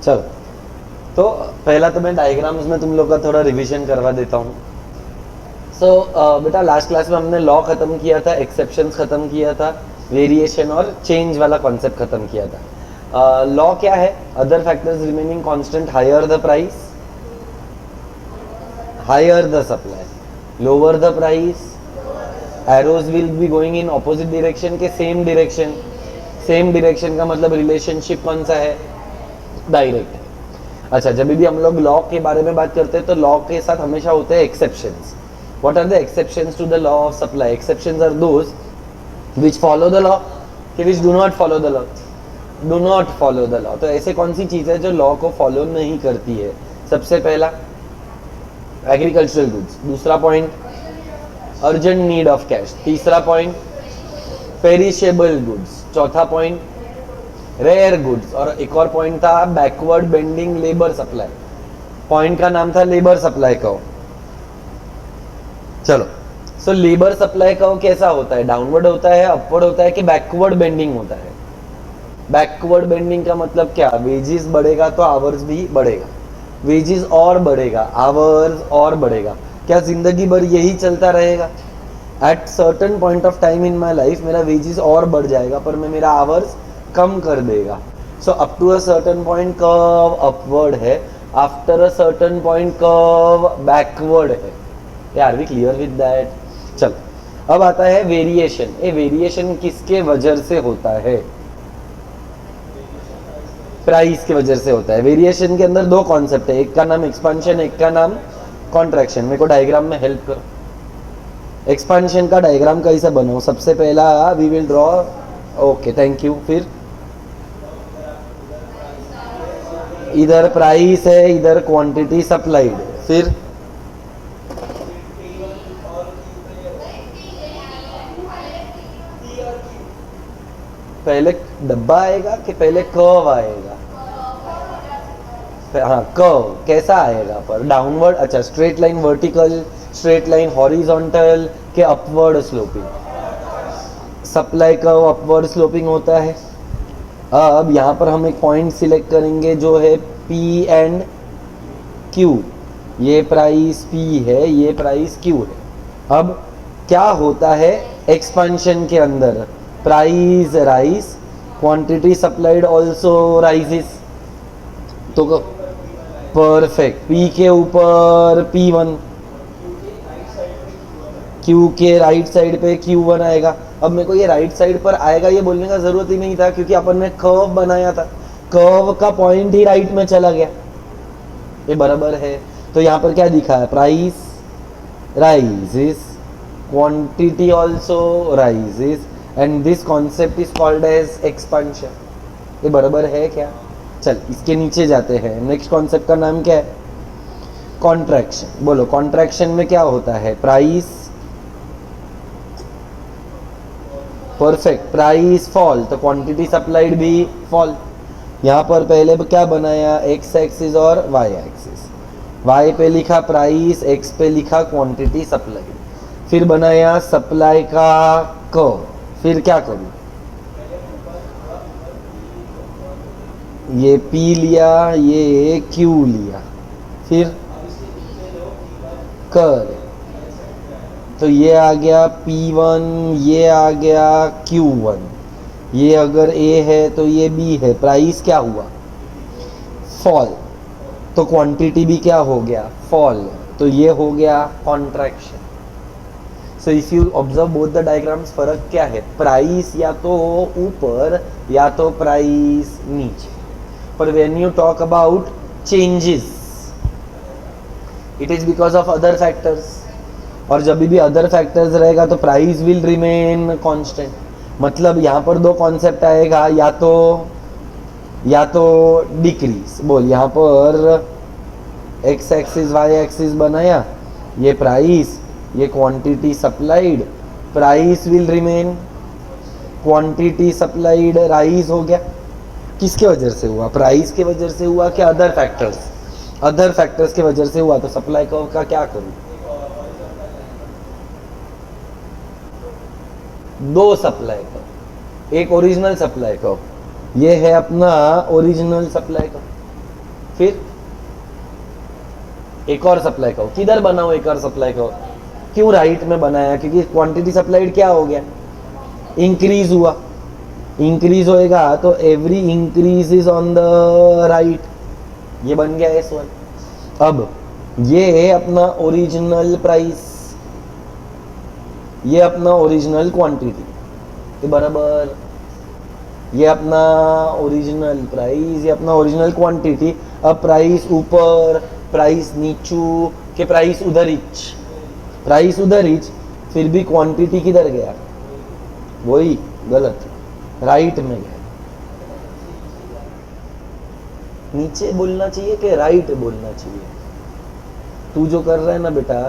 चलो, तो पहला तो मैं डायग्राम्स में तुम लोग का थोड़ा रिवीजन करवा देता हूँ। बेटा लास्ट क्लास में हमने लॉ खत्म किया था, एक्सेप्शंस खत्म किया था, वेरिएशन और चेंज वाला कॉन्सेप्ट खत्म किया था। लॉ क्या है? Other factors remaining constant, higher the price, higher the supply, lower the price, arrows will be going in opposite direction के सेम डायरेक्शन। सेम डायरेक्शन का मतलब रिलेशनशिप कौन सा है? डायरेक्ट है। अच्छा, जब भी हम लोग लॉ के बारे में बात करते हैं तो लॉ के साथ हमेशा होते हैं exceptions. What are the exceptions to the law of supply? Exceptions are those which follow the law, which do not follow the law, do not follow the law. तो ऐसे कौन सी चीज है जो लॉ को फॉलो नहीं करती है? सबसे पहला एग्रीकल्चरल गुड्स, दूसरा point urgent need of cash, तीसरा पॉइंट पेरिशेबल गुड्स, चौथा पॉइंट रेयर गुड्स, और एक और पॉइंट था backward bending labour supply. Point का नाम था लेबर सप्लाई कर्व। चलो, सो लेबर सप्लाई कर्व कैसा होता है? डाउनवर्ड होता है, अपवर्ड होता है कि बैकवर्ड बेंडिंग होता है? बैकवर्ड बेंडिंग का मतलब क्या? वेजेस बढ़ेगा तो आवर्स भी बढ़ेगा, वेजेस और बढ़ेगा, आवर्स और बढ़ेगा। क्या जिंदगी भर यही चलता रहेगा? At certain point of time in my life मेरा वेजेस और बढ़ जाएगा पर मैं मेरा आवर्स कम कर देगा। So up to a certain point curve upward है, after a certain point curve backward है। Are we clear with that? चलो, अब आता है वेरिएशन। ये वेरिएशन किसके वजह से होता है? प्राइस की वजह से होता है। वेरिएशन के अंदर दो कॉन्सेप्ट है, एक का नाम एक्सपांशन, एक का नाम कॉन्ट्रैक्शन। मेरे को डायग्राम में हेल्प करो। एक्सपांशन का डायग्राम कैसे बनाओ? सबसे पहला we will draw, okay thank you. फिर इधर प्राइस है, इधर क्वांटिटी सप्लाइड, फिर पहले डब्बा आएगा कि पहले कर्व आएगा? हाँ, कर्व कैसा आएगा? पर डाउनवर्ड, अच्छा straight line vertical, straight line horizontal के upward sloping? Supply curve upward sloping होता है। अब यहाँ पर हम एक पॉइंट सिलेक्ट करेंगे जो है P एंड Q। ये प्राइस P है, ये प्राइस Q है। अब क्या होता है एक्सपेंशन के अंदर? Price rise, quantity supplied also rises. तो परफेक्ट, P के ऊपर P1, Q के राइट साइड पे Q1 आएगा। अब मेरे को ये राइट साइड पर आएगा ये बोलने का जरूरत ही नहीं था क्योंकि अपन ने कर्व बनाया था, कर्व का पॉइंट ही राइट में चला गया। ये बराबर है। तो यहाँ पर क्या दिखा है? Price rises, quantity also rises and this concept is called as expansion. ये बराबर है क्या? चल इसके नीचे जाते हैं। नेक्स्ट कॉन्सेप्ट का नाम क्या है? कॉन्ट्रैक्शन। बोलो, कॉन्ट्रैक्शन में क्या होता है? प्राइस, परफेक्ट, प्राइस फॉल तो क्वांटिटी सप्लाइड भी फॉल। यहाँ पर पहले क्या बनाया? एक्स एक्सिस और वाई एक्सिस। वाई पे लिखा प्राइस, एक्स पे लिखा क्वांटिटी सप्लाइड। फिर बनाया सप्लाई का कर्व। फिर क्या करूँ? ये P लिया, ये Q लिया, फिर कर, तो ये आ गया P1, ये आ गया Q1। ये अगर A है तो ये B है। प्राइस क्या हुआ? फॉल। तो क्वांटिटी भी क्या हो गया? फॉल। तो ये हो गया contraction. So if you observe both the diagrams, फर्क क्या है? प्राइस या तो ऊपर या तो प्राइस नीचे। पर when you talk about changes, it is because of other factors. और जब भी अदर फैक्टर्स रहेगा तो प्राइस विल रिमेन कांस्टेंट। मतलब यहाँ पर दो कॉन्सेप्ट आएगा, या तो डिक्रीज। बोल, यहाँ पर एक्स एक्सिस वाई एक्सिस बनाया, ये प्राइस, ये quantity supplied, price will remain, quantity supplied rise हो गया। किसके वजह से हुआ? प्राइस के वजह से हुआ कि अदर फैक्टर्स? अदर फैक्टर्स के वजह से हुआ। तो सप्लाई कर्व का क्या करूं? दो सप्लाई कर्व, एक ओरिजिनल सप्लाई कर्व, ये है अपना ओरिजिनल सप्लाई कर्व। फिर एक और सप्लाई कहो, किधर बनाओ एक और सप्लाई कहो, क्यों राइट में बनाया, क्योंकि क्वांटिटी सप्लाइड क्या हो गया, इंक्रीज हुआ, इंक्रीज होएगा तो every increase is on the right, ये बन गया S1। अब ये है अपना ओरिजिनल प्राइस, ये अपना ओरिजिनल क्वांटिटी, तो बराबर ये अपना ओरिजिनल प्राइस, ये अपना ओरिजिनल क्वांटिटी। अब प्राइस ऊपर, प्राइस नीचू के, प्राइस उधर हिच, प्राइस उधर हिच, फिर भी क्वांटिटी किधर गया, वही गलत, राइट में गया। नीचे बोलना चाहिए कि राइट बोलना चाहिए। तू जो कर रहा है ना बेटा,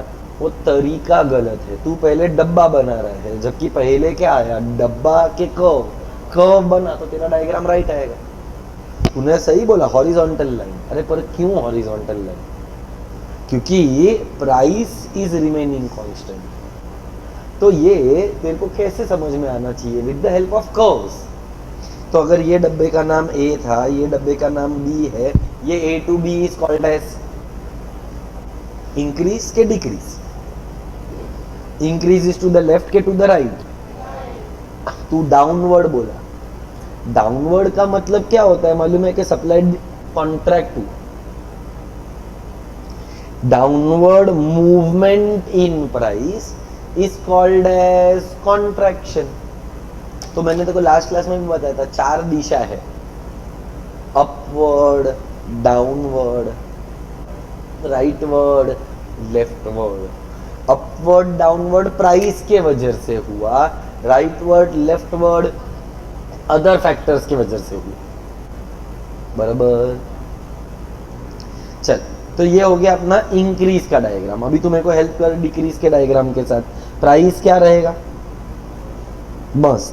वो तरीका गलत है। तू पहले डब्बा बना रहा है, जबकि पहले क्या आया, डब्बा के कर्व, कर्व बना तो तेरा डायग्राम राइट आएगा। तूने सही बोला हॉरिजॉन्टल लाइन, अरे पर क्यों हॉरिजॉन्टल लाइन, क्योंकि प्राइस इज रिमेनिंग कांस्टेंट। तो ये तेरे को कैसे समझ में आना चाहिए, with the help of curves. तो अगर ये डब्बे का नाम A था, ये डब्बे का नाम B है, ये A to B is called as increase के decrease, increase is to the left के टू द राइट। तू डाउनवर्ड बोला, डाउनवर्ड का मतलब क्या होता है मालूम है, कि सप्लाइड कॉन्ट्रैक्ट हुआ। Downward movement in price is called as contraction. तो मैंने तेको लास्ट क्लास में भी बताया था, 4 दिशा है, upward, downward, rightward, leftward. Upward downward price के वजह से हुआ, राइटवर्ड लेफ्टवर्ड अदर फैक्टर्स की वजह से हुआ, बराबर। चल, तो ये हो गया अपना इंक्रीज का डायग्राम। अभी तू मेरे को हेल्प कर डिक्रीज के डायग्राम के साथ। प्राइस क्या रहेगा, बस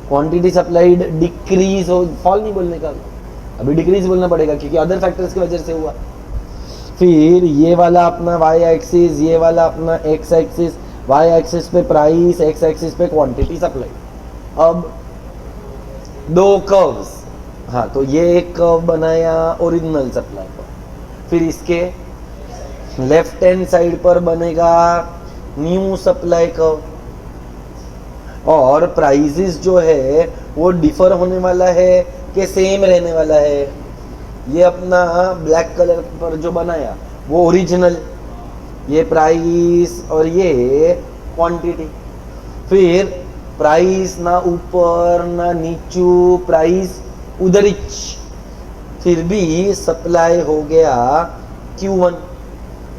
क्वांटिटी सप्लाइड डिक्रीज हो, फॉल नहीं बोलने का, अभी डिक्रीज बोलना पड़ेगा क्योंकि अदर फैक्टर्स की वजह से हुआ। फिर ये वाला अपना y एक्सिस, ये वाला अपना x एक्सिस, y एक्सिस पे प्राइस, x एक्सिस पे क्वांटिटी सप्लाई। अब 2 कर्व्स, हाँ, तो ये एक कर्व बनाया ओरिजिनल सप्लाई पर, फिर इसके लेफ्ट हैंड साइड पर बनेगा न्यू सप्लाई कर्व, और प्राइसेस जो है वो डिफर होने वाला है कि सेम रहने वाला है। ये अपना ब्लैक कलर पर जो बनाया वो ओरिजिनल, ये प्राइस और ये क्वांटिटी। फिर प्राइस ना ऊपर ना नीचू, प्राइस उधर ही, फिर भी सप्लाई हो गया Q1,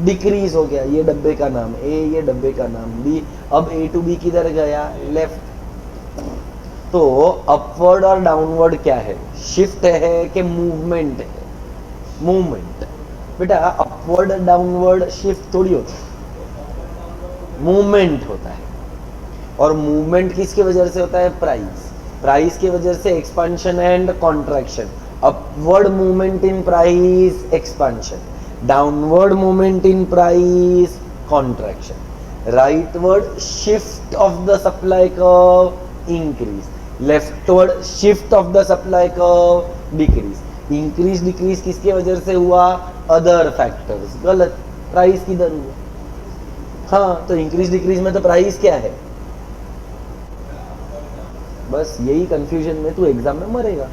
डिक्रीज हो गया। ये डब्बे का नाम A, ये डब्बे का नाम B। अब A to B किधर गया, लेफ्ट। तो अपवर्ड और डाउनवर्ड क्या है, शिफ्ट है कि मूवमेंट है, मूवमेंट। बेटा अपवर्ड डाउनवर्ड शिफ्ट थोड़ी होता है, मूवमेंट होता है। और मूवमेंट किसकी वजह से होता है, प्राइस, प्राइस की वजह से expansion and contraction. Upward movement in price, expansion, downward movement in price, contraction, rightward shift of the supply curve, increase, leftward shift of the supply curve, decrease. Increase decrease किसके वजह से हुआ, other factors, गलत, price किधर हुआ। हाँ, तो increase decrease में तो प्राइस क्या है, बस यही कंफ्यूजन में तू एग्जाम में मरेगा।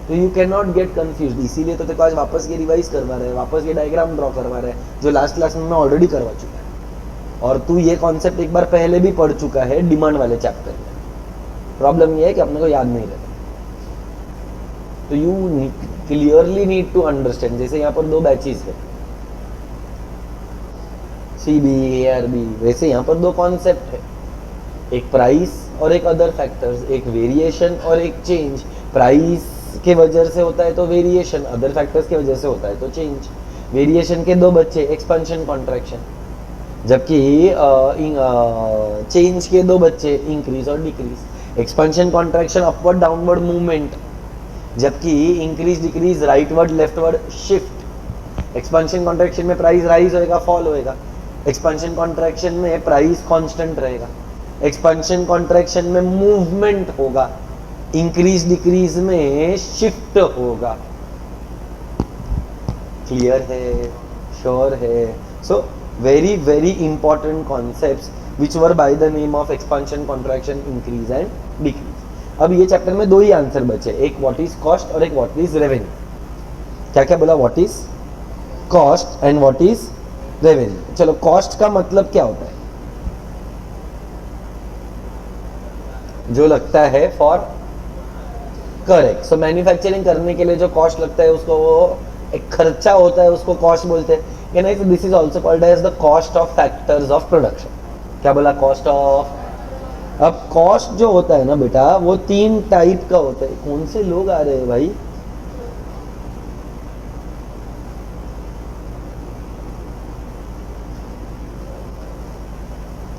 तो you can not get confuse, इसीलिए तो तेरे आज वापस ये रिवाइज करवा रहे हैं, वापस ये डायग्राम ड्रॉ करवा रहे हैं, जो लास्ट क्लास में मैं ऑलरेडी करवा चुका है। और तू ये कॉन्सेप्ट एक बार पहले भी पढ़ चुका है डिमांड वाले चैप्टर में। प्रॉब्लम ये है कि अपने को याद नहीं रहता। तो you clearly need to understand. जैसे यहाँ पर 2 बैचेस है, CB ARB, वैसे यहाँ पर 2 कॉन्सेप्ट है, एक प्राइस और एक अदर फैक्टर्स, एक वेरिएशन और एक चेंज। प्राइस के वजह से होता है तो वेरिएशन, अदर फैक्टर्स की वजह से होता है तो चेंज। वेरिएशन के 2 बच्चे, एक्सपेंशन कॉन्ट्रैक्शन, जबकि चेंज के 2 बच्चे, इंक्रीज और decrease. Expansion contraction upward downward movement, जबकि increase decrease rightward leftward shift. Expansion contraction में प्राइस राइज होएगा, फॉल होएगा। एक्सपेंशन कॉन्ट्रैक्शन में प्राइस कांस्टेंट रहेगा। एक्सपेंशन कॉन्ट्रैक्शन में मूवमेंट होगा, इंक्रीज डिक्रीज में शिफ्ट होगा। क्लियर है, श्योर है? So very very important concepts which were by the name of expansion, contraction, increase and decrease. अब ये चैप्टर में 2 ही आंसर बचे, एक व्हाट इज कॉस्ट और एक व्हाट इज रेवेन्यू। क्या क्या बोला? What is cost and what is revenue. चलो, कॉस्ट का मतलब क्या होता है? जो लगता है फॉर करेक्ट। सो मैन्युफैक्चरिंग करने के लिए जो कॉस्ट लगता है उसको, वो एक खर्चा होता है, उसको कॉस्ट बोलते हैं। This is also called as the cost of factors of production. क्या बोला? Cost of. अब कॉस्ट जो होता है ना बेटा, वो 3 टाइप का होता है। कौन से लोग आ रहे हैं भाई?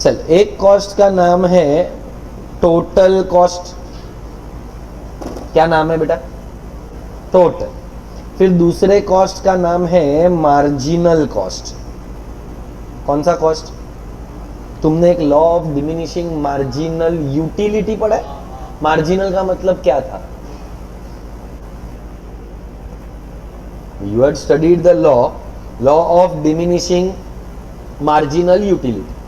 चल, एक कॉस्ट का नाम है टोटल कॉस्ट। क्या नाम है बेटा? टोटल। फिर दूसरे कॉस्ट का नाम है मार्जिनल कॉस्ट। कौन सा कॉस्ट? तुमने एक law of diminishing marginal utility पढ़ा है? मार्जिनल का मतलब क्या था? You had studied the law of diminishing marginal utility.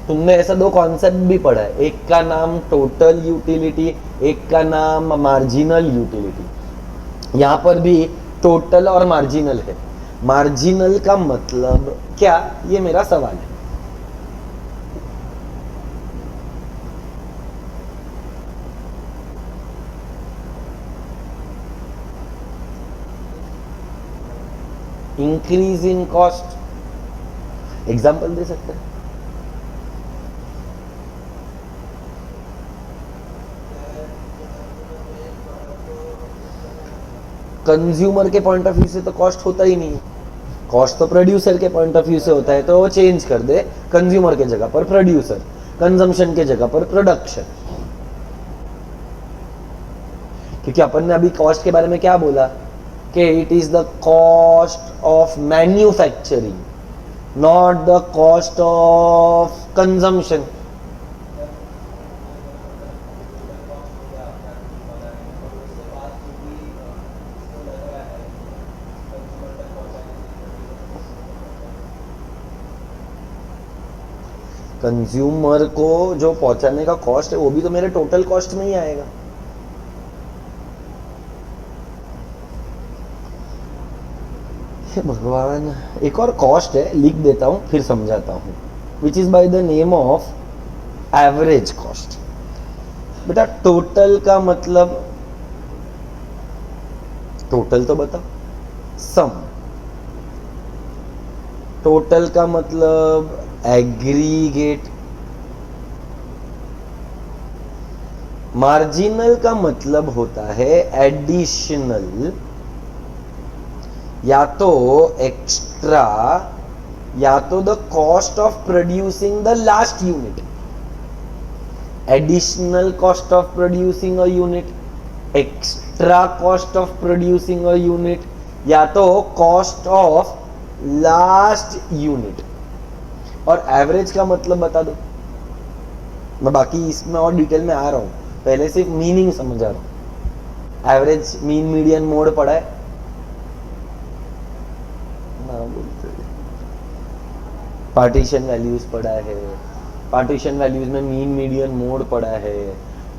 तुमने ऐसा 2 कॉन्सेप्ट भी पढ़ा है, एक का नाम टोटल यूटिलिटी, एक का नाम मार्जिनल यूटिलिटी। यहां पर भी टोटल और मार्जिनल है। मार्जिनल का मतलब क्या, ये मेरा सवाल है। इंक्रीज इन कॉस्ट, एग्जाम्पल दे सकते हैं? कंज्यूमर के पॉइंट ऑफ व्यू से तो कॉस्ट होता ही नहीं। कॉस्ट तो प्रोड्यूसर के पॉइंट ऑफ व्यू से होता है, तो वो चेंज कर दे, कंज्यूमर के जगह पर प्रोड्यूसर, कंजम्पशन के जगह पर प्रोडक्शन। क्योंकि अपन ने अभी कॉस्ट के बारे में क्या बोला कि it is the cost of manufacturing, not the cost of consumption. Consumer को जो पहुंचाने का कॉस्ट है वो भी तो मेरे टोटल कॉस्ट में ही आएगा। भगवान, एक और कॉस्ट है, लिख देता हूं फिर समझाता हूं, which is by the name of average cost. बेटा टोटल का मतलब, टोटल तो बताओ। सम। टोटल का मतलब एग्रीगेट। मार्जिनल का मतलब होता है एडिशनल, या तो एक्स्ट्रा, या तो the cost of producing the last unit. Additional cost of producing a unit, extra cost of producing a unit, या तो कॉस्ट ऑफ लास्ट यूनिट। और एवरेज का मतलब बता दो। मैं बाकी इसमें और डिटेल में आ रहा हूं, पहले सिर्फ मीनिंग समझा रहा हूं। एवरेज, मीन, मीडियन, मोड पढ़ा है ना? बोलते पार्टीशन वैल्यूज पढ़ा है। पार्टीशन वैल्यूज में मीन, मीडियन, मोड पढ़ा है।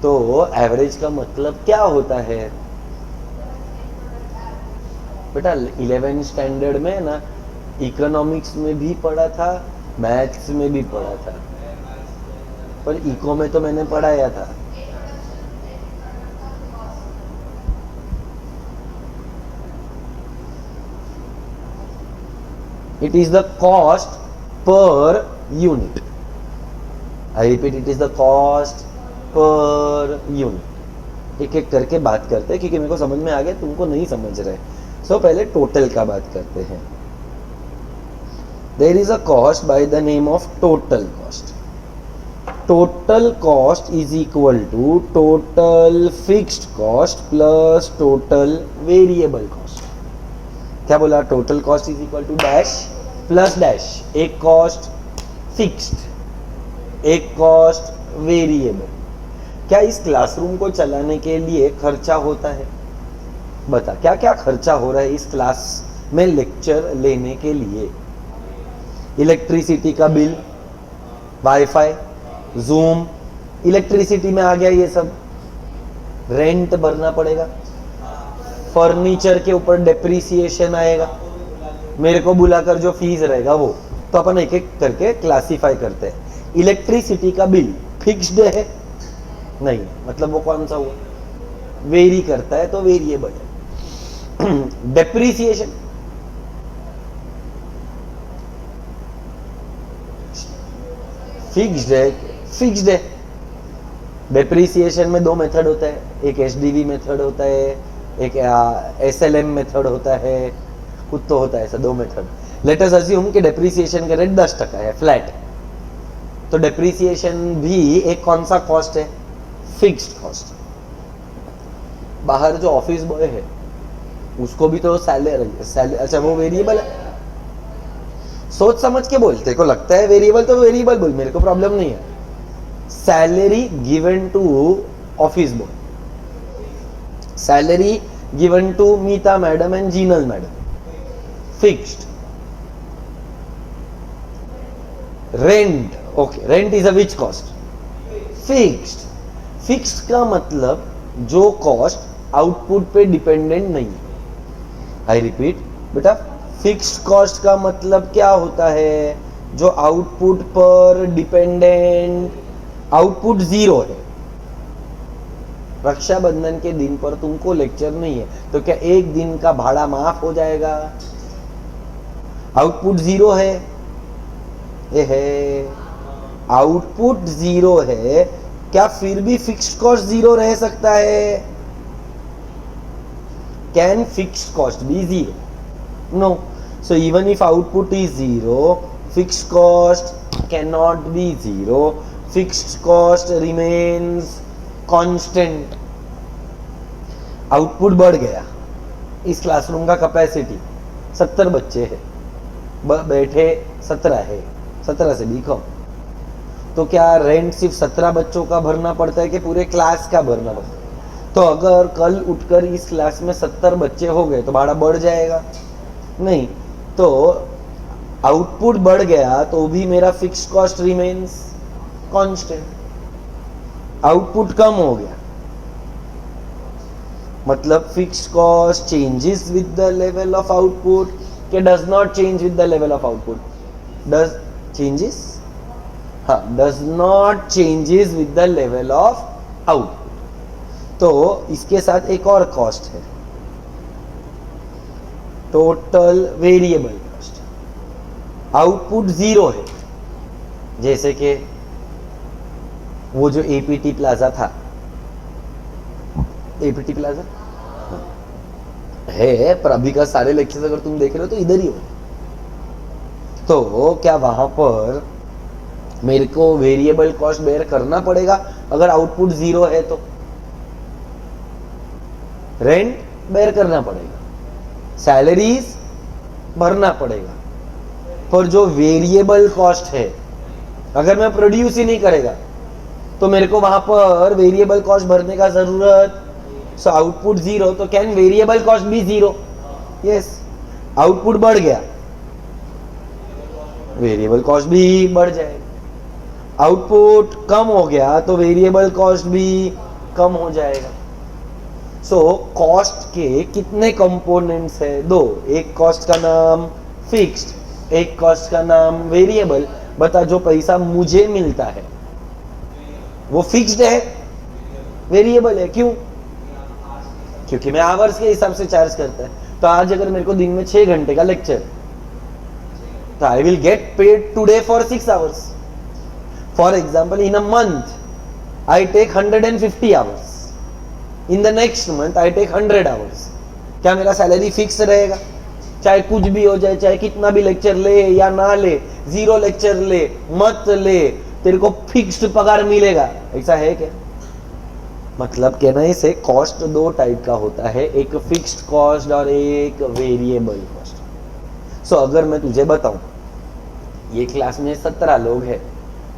तो एवरेज का मतलब क्या होता है बेटा? 11th स्टैंडर्ड में ना, इकोनॉमिक्स में भी पढ़ा था, मैथ्स में भी पढ़ा था, पर इको में तो मैंने पढ़ाया था। It is the cost per unit. I repeat, it is the cost per unit. एक एक करके बात करते हैं, क्योंकि मेरे को समझ में आ गया, तुमको नहीं समझ रहे। सो पहले टोटल का बात करते हैं। There is a cost by the name of total cost. Total cost is equal to total fixed cost plus total variable cost. क्या बोला? total cost is equal to dash plus dash। एक cost fixed, एक cost variable। क्या इस classroom को चलाने के लिए खर्चा होता है? बता, क्या क्या खर्चा हो रहा है इस क्लास में लेक्चर लेने के लिए। इलेक्ट्रिसिटी का बिल, वाईफाई, जूम, इलेक्ट्रिसिटी में आ गया ये सब। रेंट भरना पड़ेगा, फर्नीचर के ऊपर डेप्रिसिएशन आएगा, मेरे को बुलाकर जो फीस रहेगा वो। तो अपन एक एक करके क्लासिफाई करते हैं। इलेक्ट्रिसिटी का बिल फिक्स्ड है? नहीं, मतलब वो कौन सा हुआ, वेरी करता है तो वेरिएबल है। डेप्रिसिएशन फिक्स्ड है? फिक्स्ड है। डेप्रिसिएशन में दो मेथड होता है, एक एचडीवी मेथड होता है, एक एसएलएम मेथड होता है, कुछ तो होता है ऐसा दो मेथड। लेट अस अज्यूम कि डेप्रिसिएशन का रेट 10% है, फ्लैट। तो डेप्रिसिएशन भी एक कौन सा कॉस्ट है, फिक्स्ड कॉस्ट। बाहर जो ऑफिस बॉय है उसको भी तो सैलरी, अच्छा वो वेरिएबल है। सोच समझ के बोल, तेरे को लगता है वेरिएबल तो वेरिएबल बोल, मेरे को प्रॉब्लम नहीं है। Salary given to office boy, salary given to Meeta madam and Jinal madam, fixed. Rent, okay, rent is a which cost, fixed. Fixed का मतलब जो कॉस्ट आउटपुट पे डिपेंडेंट नहीं है। आई रिपीट बेटा, फिक्स्ड कॉस्ट का मतलब क्या होता है, जो आउटपुट पर डिपेंडेंट, आउटपुट जीरो है। रक्षाबंधन के दिन पर तुमको लेक्चर नहीं है तो क्या एक दिन का भाड़ा माफ हो जाएगा? आउटपुट जीरो है, ये है आउटपुट जीरो है, क्या फिर भी फिक्स्ड कॉस्ट जीरो रह सकता है? Can fixed cost be zero? No. So even if output is zero, fixed cost can not be zero, fixed cost remains constant. Output बढ़ गया, इस क्लासरूम का कैपेसिटी 70 बच्चे हैं, बैठे 17 है, 17 से भी कम। तो क्या रेंट सिर्फ 17 बच्चों का भरना पड़ता है कि पूरे क्लास का भरना पड़ता है? तो अगर कल उठकर इस क्लास में 70 बच्चे हो गए तो भाड़ा बढ़ जाएगा? नहीं। तो आउटपुट बढ़ गया तो भी मेरा fixed cost remains constant. Output कम हो गया मतलब fixed cost changes with the level of output, के does not change with the level of output? Does changes, हाँ, does not changes with the level of output. तो इसके साथ एक और कॉस्ट है, total variable cost. Output zero है, जैसे कि वो जो एपीटी प्लाजा था, एपीटी प्लाजा है, पर अभी का सारे लेक्चर्स अगर तुम देख रहे हो तो इधर ही हो। तो क्या वहां पर मेरे को वेरिएबल कॉस्ट बेयर करना पड़ेगा अगर आउटपुट जीरो है? तो रेंट बेयर करना पड़ेगा, सैलरीज भरना पड़ेगा, पर जो वेरिएबल कॉस्ट है अगर मैं प्रोड्यूस ही नहीं करेगा तो मेरे को वहां पर वेरिएबल कॉस्ट भरने का जरूरत। सो आउटपुट जीरो, तो कैन वेरिएबल कॉस्ट भी जीरो? यस। आउटपुट बढ़ गया, वेरिएबल कॉस्ट भी बढ़ जाएगा। आउटपुट कम हो गया तो वेरिएबल कॉस्ट भी कम हो जाएगा। सो कॉस्ट के कितने कंपोनेंट्स है? दो। एक कॉस्ट का नाम फिक्स्ड, एक कॉस्ट का नाम वेरिएबल। बता, जो पैसा मुझे मिलता है वो फिक्स्ड है, वेरिएबल है? क्यों? क्योंकि मैं आवर्स के हिसाब से चार्ज करता है। तो आज अगर मेरे को दिन में 6 घंटे का लेक्चर, तो I will get paid today for 6 hours. For example, in a month I take 150 hours, in the next month I take 100 hours. क्या मेरा सैलरी फिक्स रहेगा? चाहे कुछ भी हो जाए, चाहे कितना भी लेक्चर ले या ना ले, 0 लेक्चर ले मत ले, तेरे को फिक्स्ड पगार मिलेगा, ऐसा है क्या? मतलब कहने से कॉस्ट दो टाइप का होता है, एक फिक्स्ड कॉस्ट और एक वेरिएबल कॉस्ट। सो अगर मैं तुझे बताऊं, ये क्लास में 17 लोग हैं,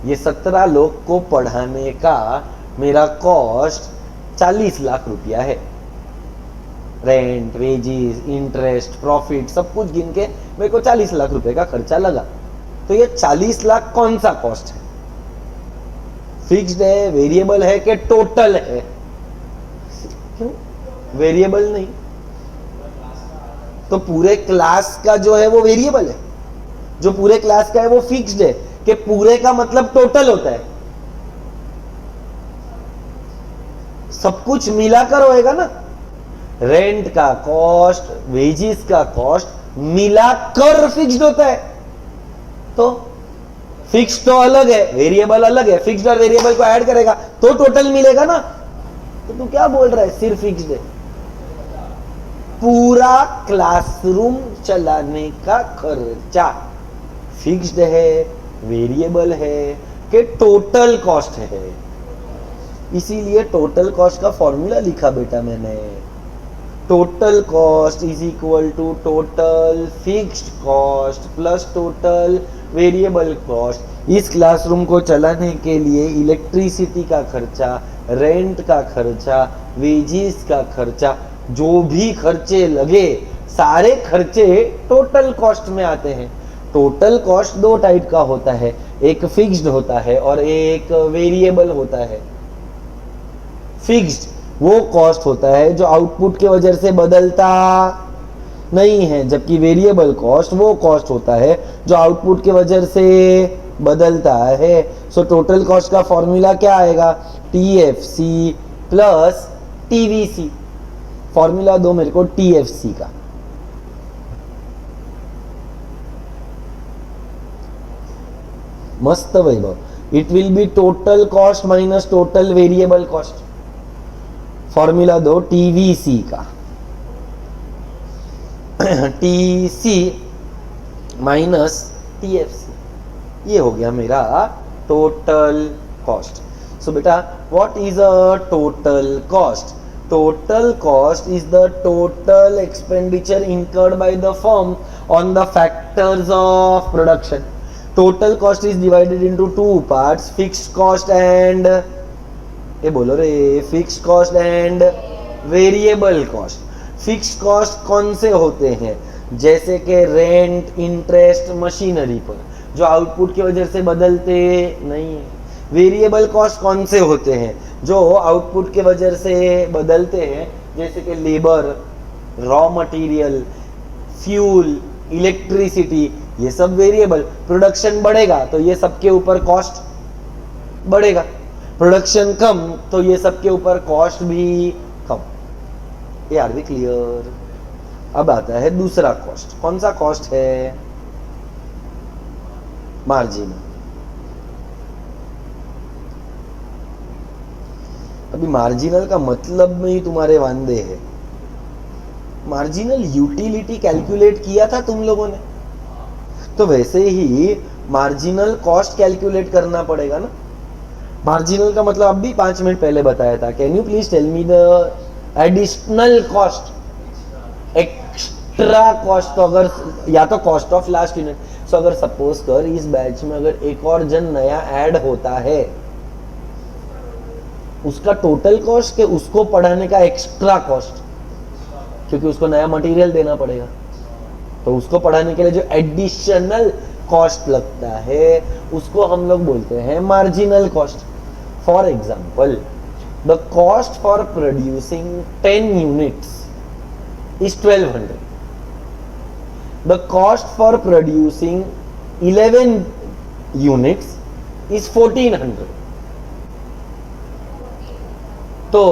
ये 17 लोग को पढ़ाने का मेरा कॉस्ट 40 लाख रुपया है। रेंट, वेजेस, इंटरेस्ट, प्रॉफिट सब कुछ गिन के मेरे को 40 लाख रुपए का खर्चा लगा। तो ये 40 लाख कौन सा कॉस्ट है? फिक्स्ड है, वेरिएबल है कि टोटल है? क्यों वेरिएबल नहीं? तो पूरे क्लास का जो है वो वेरिएबल है, जो पूरे क्लास का है वो फिक्स्ड है कि पूरे का मतलब टोटल होता है? सब कुछ मिलाकर होएगा ना। रेंट का कॉस्ट, वेजेस का कॉस्ट मिलाकर फिक्स्ड होता है। तो फिक्स्ड तो अलग है, वेरिएबल अलग है। फिक्स्ड और वेरिएबल को ऐड करेगा तो टोटल मिलेगा ना। तो तू क्या बोल रहा है सिर्फ फिक्स्ड है? पूरा क्लासरूम चलाने का खर्चा फिक्स्ड है, वेरिएबल है कि टोटल कॉस्ट है? इसीलिए टोटल कॉस्ट का फॉर्मूला लिखा बेटा मैंने। Total cost is equal to total fixed cost plus total variable cost. इस क्लासरूम को चलाने के लिए इलेक्ट्रिसिटी का खर्चा, रेंट का खर्चा, वेजेस का खर्चा, जो भी खर्चे लगे सारे खर्चे टोटल कॉस्ट में आते हैं। टोटल कॉस्ट दो टाइप का होता है, एक फिक्स्ड होता है और एक वेरिएबल होता है। फिक्स्ड वो कॉस्ट होता है जो आउटपुट के वजह से बदलता नहीं है, जबकि वेरिएबल कॉस्ट वो कॉस्ट होता है जो आउटपुट के वजह से बदलता है। सो टोटल कॉस्ट का फॉर्मूला क्या आएगा? TFC plus TVC। फॉर्मूला दो मेरे को TFC का। मस्त Vaibhav. It will be total cost minus total variable cost. Formula दो TVC का। TC माइनस TFC, ये हो गया मेरा टोटल कॉस्ट। सो बेटा what is a total cost? Total cost is the total expenditure incurred by the firm on the factors of production. Total cost is divided into two parts, fixed cost and ये बोलो रे, fixed cost and variable cost. Fixed cost कौन से होते हैं? जैसे कि rent, interest, machinery पर, जो आउटपुट की वजह से बदलते नहीं है। वेरिएबल कॉस्ट कौन से होते हैं? जो आउटपुट के वजह से बदलते हैं, जैसे कि labour, raw material, fuel, electricity, ये सब वेरिएबल। प्रोडक्शन बढ़ेगा तो ये सब के ऊपर कॉस्ट बढ़ेगा, प्रोडक्शन कम तो ये सब के ऊपर कॉस्ट भी कम। ये आर वी क्लियर? अब आता है दूसरा कॉस्ट। कौन सा कॉस्ट है? मार्जिन। अभी मार्जिनल का मतलब में ही तुम्हारे वांदे है। मार्जिनल यूटिलिटी कैलकुलेट किया था तुम लोगों ने, तो वैसे ही मार्जिनल कॉस्ट कैलकुलेट करना पड़ेगा ना। मार्जिनल का मतलब अभी 5 मिनट पहले बताया था। Can you please tell me the additional cost, extra cost? तो अगर या तो cost of last unit, so अगर सपोज कर इस बैच में अगर एक और जन नया ऐड होता है, उसका टोटल कॉस्ट के उसको पढ़ाने का एक्स्ट्रा कॉस्ट, क्योंकि उसको नया मटेरियल देना पड़ेगा, तो उसको पढ़ाने के लिए जो एडिशनल कॉस्ट लगता है उसको हम लोग बोलते हैं marginal cost. For example, the cost for producing 10 units is 1200. The cost for producing 11 units is 1400. तो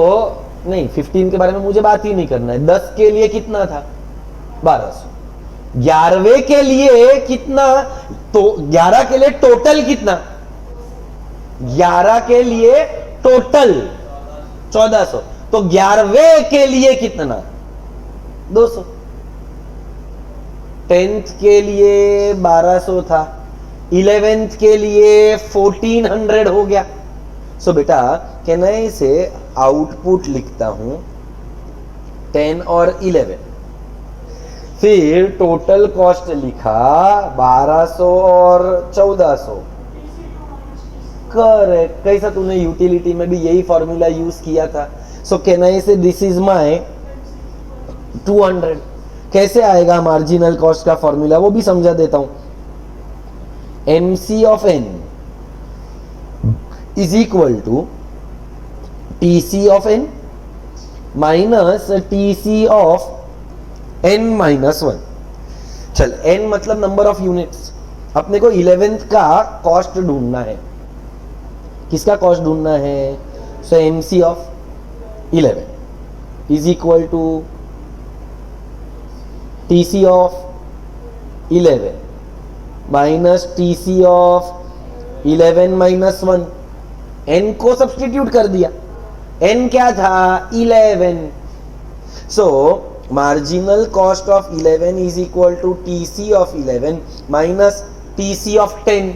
नहीं, 15 के बारे में मुझे बात ही नहीं करना है। 10 के लिए कितना था? 1200। 11वें के लिए कितना? तो 11 के लिए टोटल कितना? 11 के लिए टोटल 1400। तो 11वें के लिए कितना? 200। 10th के लिए 1200 था, 11th के लिए 1400 हो गया। सो बेटा क्या मैं इसे आउटपुट लिखता हूं 10 और 11, फिर टोटल कॉस्ट लिखा 1200 और 1400। करेक्ट। कैसा तूने यूटिलिटी में भी यही फॉर्मूला यूज किया था। सो कैन आई से दिस इज माय 200। कैसे आएगा मार्जिनल कॉस्ट का फॉर्मूला, वो भी समझा देता हूं। MC of N is equal to TC of N minus TC of N minus 1। चल N मतलब नंबर ऑफ यूनिट्स, अपने को 11th का कॉस्ट ढूंढना है। किसका कॉस्ट ढूंढना है? So MC of 11 is equal to TC of 11 minus TC of 11 minus 1। N को सब्सटीट्यूट कर दिया, N क्या था? 11। So marginal cost of 11 is equal to TC of 11 minus TC of 10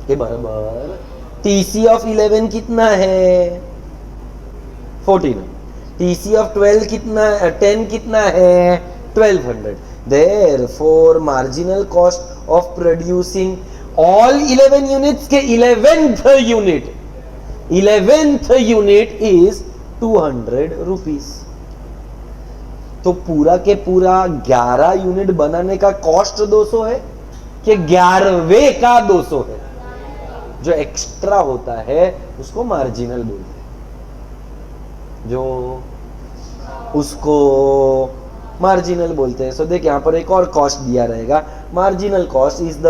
के बराबर। TC ऑफ 11 कितना है? 14। TC ऑफ 12 कितना, 10 कितना है? 1200। Therefore marginal cost of producing all 11 units के 11th unit is 200 rupees। तो पूरा के पूरा 11 यूनिट बनाने का कॉस्ट 200 है कि 11वें का 200 है? जो एक्स्ट्रा होता है उसको मार्जिनल बोलते हैं, जो उसको मार्जिनल बोलते हैं। सो देख, यहां पर एक और कॉस्ट दिया रहेगा। Marginal cost is the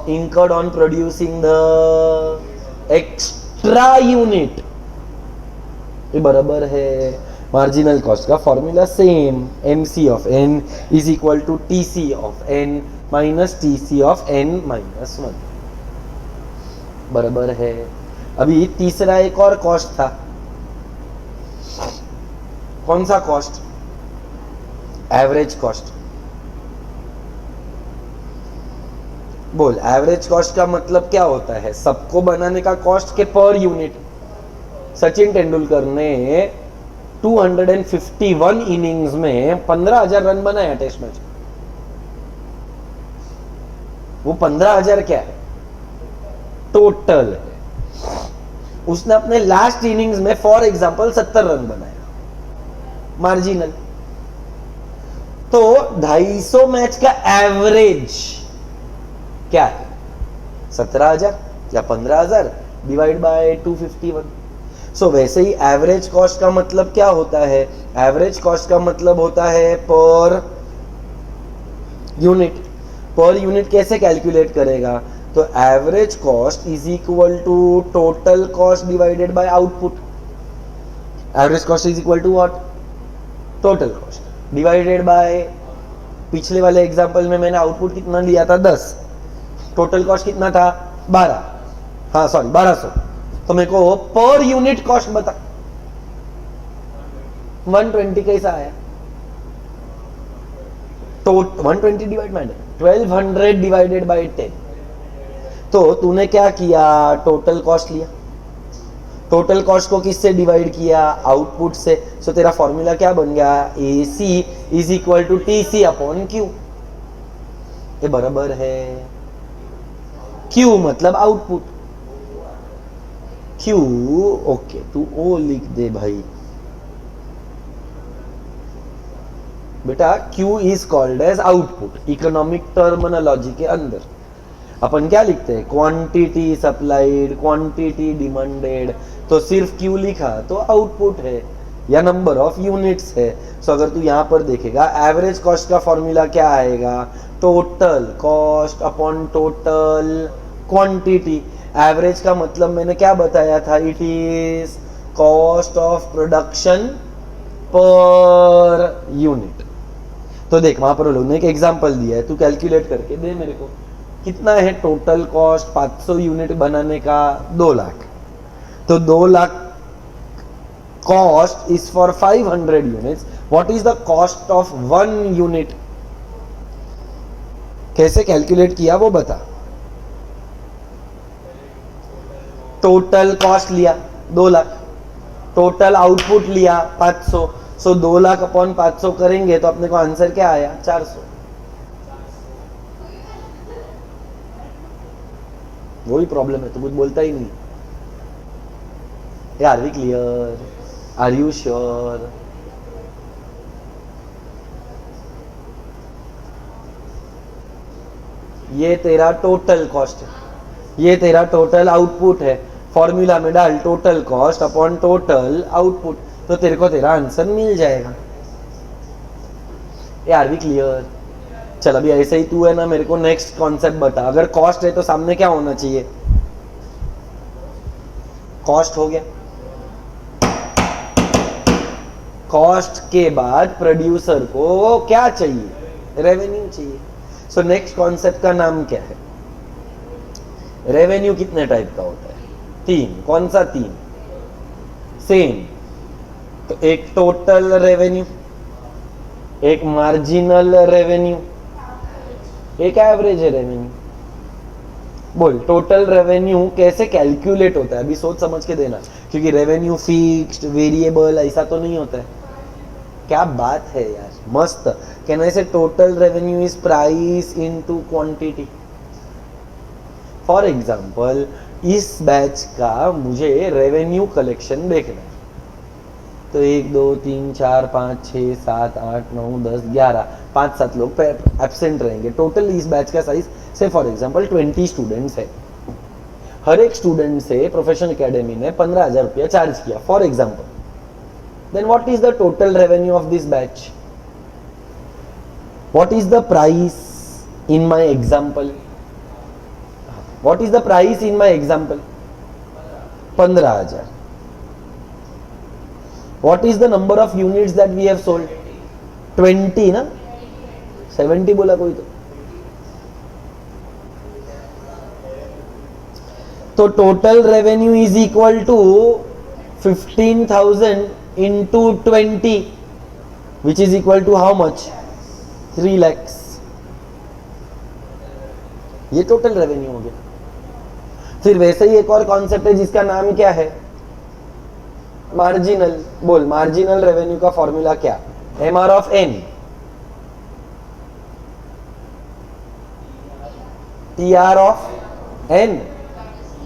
incurred on producing the extra unit। ये बराबर है मार्जिनल कॉस्ट का formula same, MC of N is equal to TC of N minus TC of N minus 1 बराबर है। अभी तीसरा एक और कॉस्ट था, कौन सा कॉस्ट? Average cost. बोल, एवरेज कॉस्ट का मतलब क्या होता है? सबको बनाने का कॉस्ट के पर यूनिट। सचिन तेंदुलकर ने 251 इनिंग्स में 15,000 रन बनाया टेस्ट मैच। वो 15,000 क्या है? टोटल है। उसने अपने लास्ट इनिंग्स में फॉर एग्जांपल 70 रन बनाया, मार्जिनल। तो 250 मैच का एवरेज क्या है? 17,000 या 15,000 डिवाइड बाय 251। सो वैसे ही एवरेज कॉस्ट का मतलब क्या होता है? एवरेज कॉस्ट का मतलब होता है पर यूनिट। पर यूनिट कैसे कैलकुलेट करेगा? तो average cost is equal to total cost divided by output. Average cost is equal to what? Total cost divided by, पिछले वाले एग्जांपल में मैंने आउटपुट कितना लिया था? 10। टोटल कॉस्ट कितना था? 12। हाँ सॉरी 1200। तो मेरे को पर यूनिट कॉस्ट बता। 120 कैसा आया? तो 120 डिवाइड बाय 1200 डिवाइडेड बाय 10। तो तूने क्या किया? टोटल कॉस्ट लिया। टोटल कॉस्ट को किससे डिवाइड किया? आउटपुट से। सो तेरा फॉर्मूला क्या बन गया? AC is equal to TC upon Q। ये बराबर है, Q मतलब आउटपुट। Q ओके, तू ओ लिख दे भाई बेटा। Q is called as output. Economic terminology के अंदर अपन क्या लिखते हैं? Quantity supplied, quantity demanded. तो सिर्फ Q लिखा तो आउटपुट है या नंबर ऑफ यूनिट्स है। सो अगर तू यहां पर देखेगा एवरेज कॉस्ट का फॉर्मूला क्या आएगा? Total cost upon total quantity. Average का मतलब मैंने क्या बताया था? It is cost of production per unit. तो देख वहां पर लोगों ने एक एग्जांपल दिया है, तू कैलकुलेट करके दे मेरे को। कितना है टोटल कॉस्ट 500 यूनिट बनाने का? 2 लाख। तो 2 lakh cost is for 500 units. What is the cost of 1 unit? कैसे कैलकुलेट किया वो बता। टोटल कॉस्ट लिया 2 लाख, टोटल आउटपुट लिया 500। सो 2 लाख अपॉन 500 करेंगे तो अपने को आंसर क्या आया? 400। वही प्रॉब्लम है, तो कुछ बोलता ही नहीं। Are we clear? Are you sure? ये तेरा टोटल कॉस्ट है, ये तेरा टोटल आउटपुट है। फॉर्मूला में डाल total cost upon total output, तो तेरे को तेरा आंसर मिल जाएगा। ये आर वी क्लियर? चल अभी ऐसे ही तू है ना, मेरे को नेक्स्ट कॉन्सेप्ट बता। अगर कॉस्ट है तो सामने क्या होना चाहिए? कॉस्ट हो गया, कॉस्ट के बाद प्रोड्यूसर को क्या चाहिए? रेवेन्यू चाहिए। सो नेक्स्ट कॉन्सेप्ट का नाम क्या है? रेवेन्यू कितने टाइप का होता है? 3। कौन सा 3? सेम। तो एक टोटल रेवेन्यू, एक मार्जिनल रेवेन्यू, एक एवरेज रेवेन्यू। बोल टोटल रेवेन्यू कैसे कैलकुलेट होता है? अभी सोच समझ के देना, क्योंकि रेवेन्यू फिक्स्ड वेरिएबल ऐसा तो नहीं होता है। क्या बात है यार, मस्त। कैन आई से total revenue is price into quantity. For example इस बैच का मुझे रेवेन्यू कलेक्शन देखना है, तो 1 2 3 4 5 6 7 8 9 10 11 5-7 लोग एब्सेंट रहेंगे। टोटल इस बैच का साइज से फॉर एग्जांपल 20 स्टूडेंट्स है। हर एक स्टूडेंट से प्रोफेशनल एकेडमी ने 15,000 रुपया चार्ज किया for example. Then what is the total revenue of this batch? What is the price in my example? What is the price in my example? 15,000। What is the number of units that we have sold? 20 ना? 70 बोला कोई तो total revenue is equal to 15,000 into 20 which is equal to how much? 3 lakhs। ये total revenue हो गया। फिर वैसे ही एक और कॉन्सेप्ट है जिसका नाम क्या है? मार्जिनल। बोल मार्जिनल रेवेन्यू का फॉर्मूला क्या? M R of N, T R of N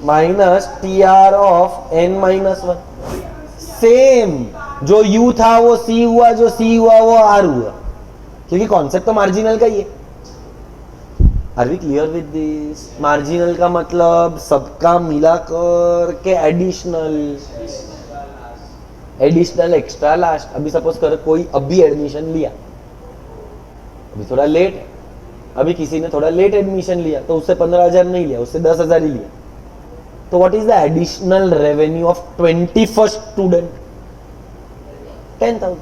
minus T R of N minus 1। Same, जो यू था वो सी हुआ, जो सी हुआ वो आर हुआ, क्योंकि कॉन्सेप्ट तो मार्जिनल का ही है। Are we clear with this? Marginal का मतलब सबका मिलाकर के एडिशनल, एडिशनल एक्स्ट्रा लास्ट। अभी सपोज कर कोई अभी एडमिशन लिया, अभी थोड़ा लेट है, अभी किसी ने थोड़ा लेट एडमिशन लिया तो उससे 15,000 नहीं लिया, उससे 10,000 ही लिया। तो what is the additional revenue of 21st student? 10,000।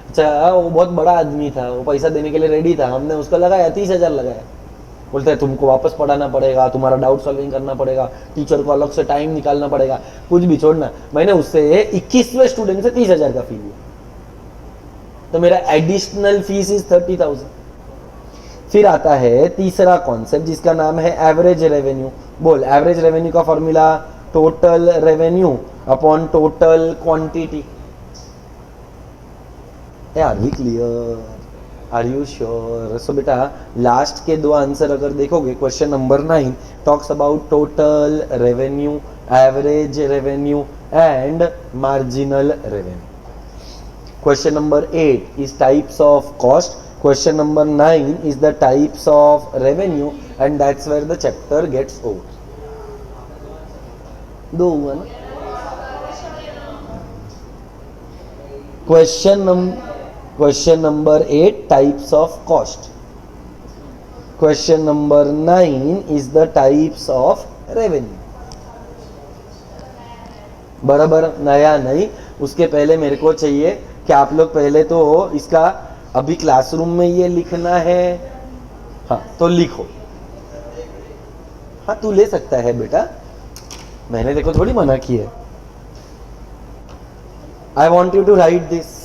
अच्छा वो बहुत बड़ा आदमी था, वो पैसा देने के लिए रेडी था, हमने उसका लगाया 30,000 लगाया। बोलते हैं तुमको वापस पढ़ाना पड़ेगा, तुम्हारा डाउट सॉल्विंग करना पड़ेगा, टीचर को अलग से टाइम निकालना पड़ेगा, कुछ भी छोड़ना। मैंने उससे 21वें स्टूडेंट से 30,000 का फी लिया, तो मेरा एडिशनल फीस इज 30,000। फिर आता है तीसरा कॉन्सेप्ट जिसका नाम है एवरेज रेवेन्यू। बोल एवरेज रेवेन्यू का formula total revenue upon total quantity. Are we clear? Are you sure? So बेटा लास्ट के 2 आंसर अगर देखोगे, question number 9 talks about total revenue, average revenue and marginal revenue. Question number 8 is types of cost. Question number 9 is the types of revenue, and that's where the chapter gets over. दो हुआ ना? Question number 8 types of cost. Question number 9 is the types of revenue. बराबर? नया नहीं, उसके पहले मेरे को चाहिए कि आप लोग पहले तो इसका अभी क्लासरूम में ये लिखना है। हाँ तो लिखो। हाँ तू ले सकता है बेटा, मैंने देखो थोड़ी मना की है। I want you to write this.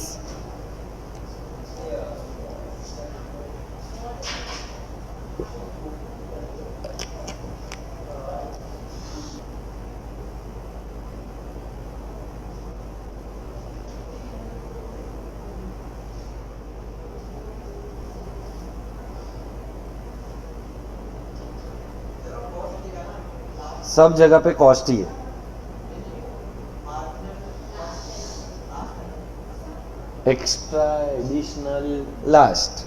सब जगह पे कॉस्ट ही है। Extra additional last.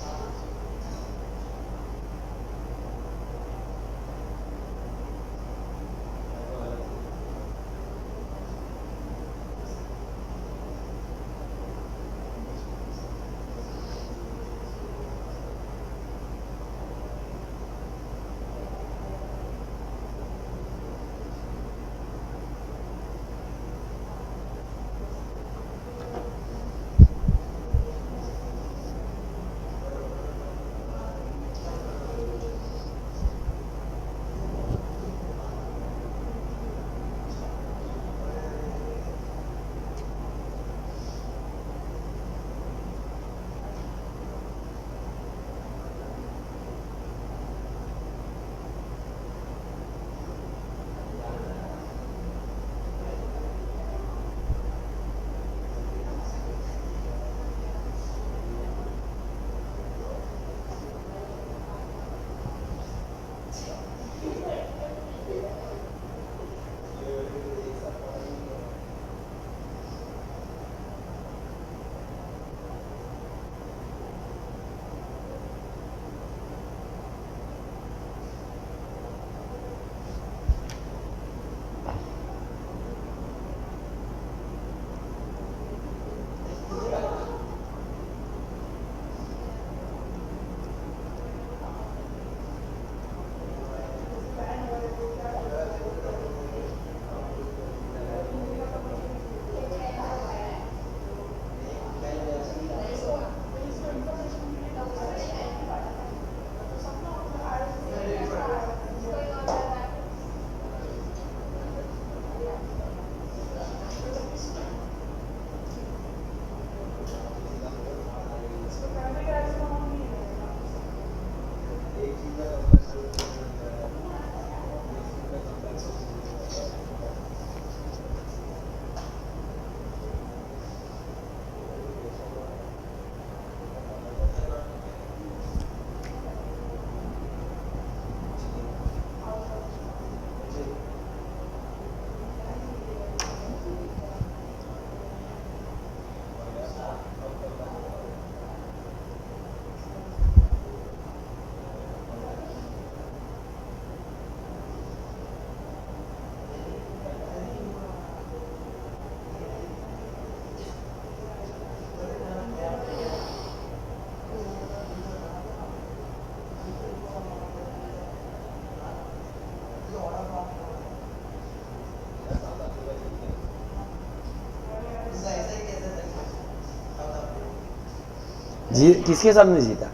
जी किसके सामने जीता?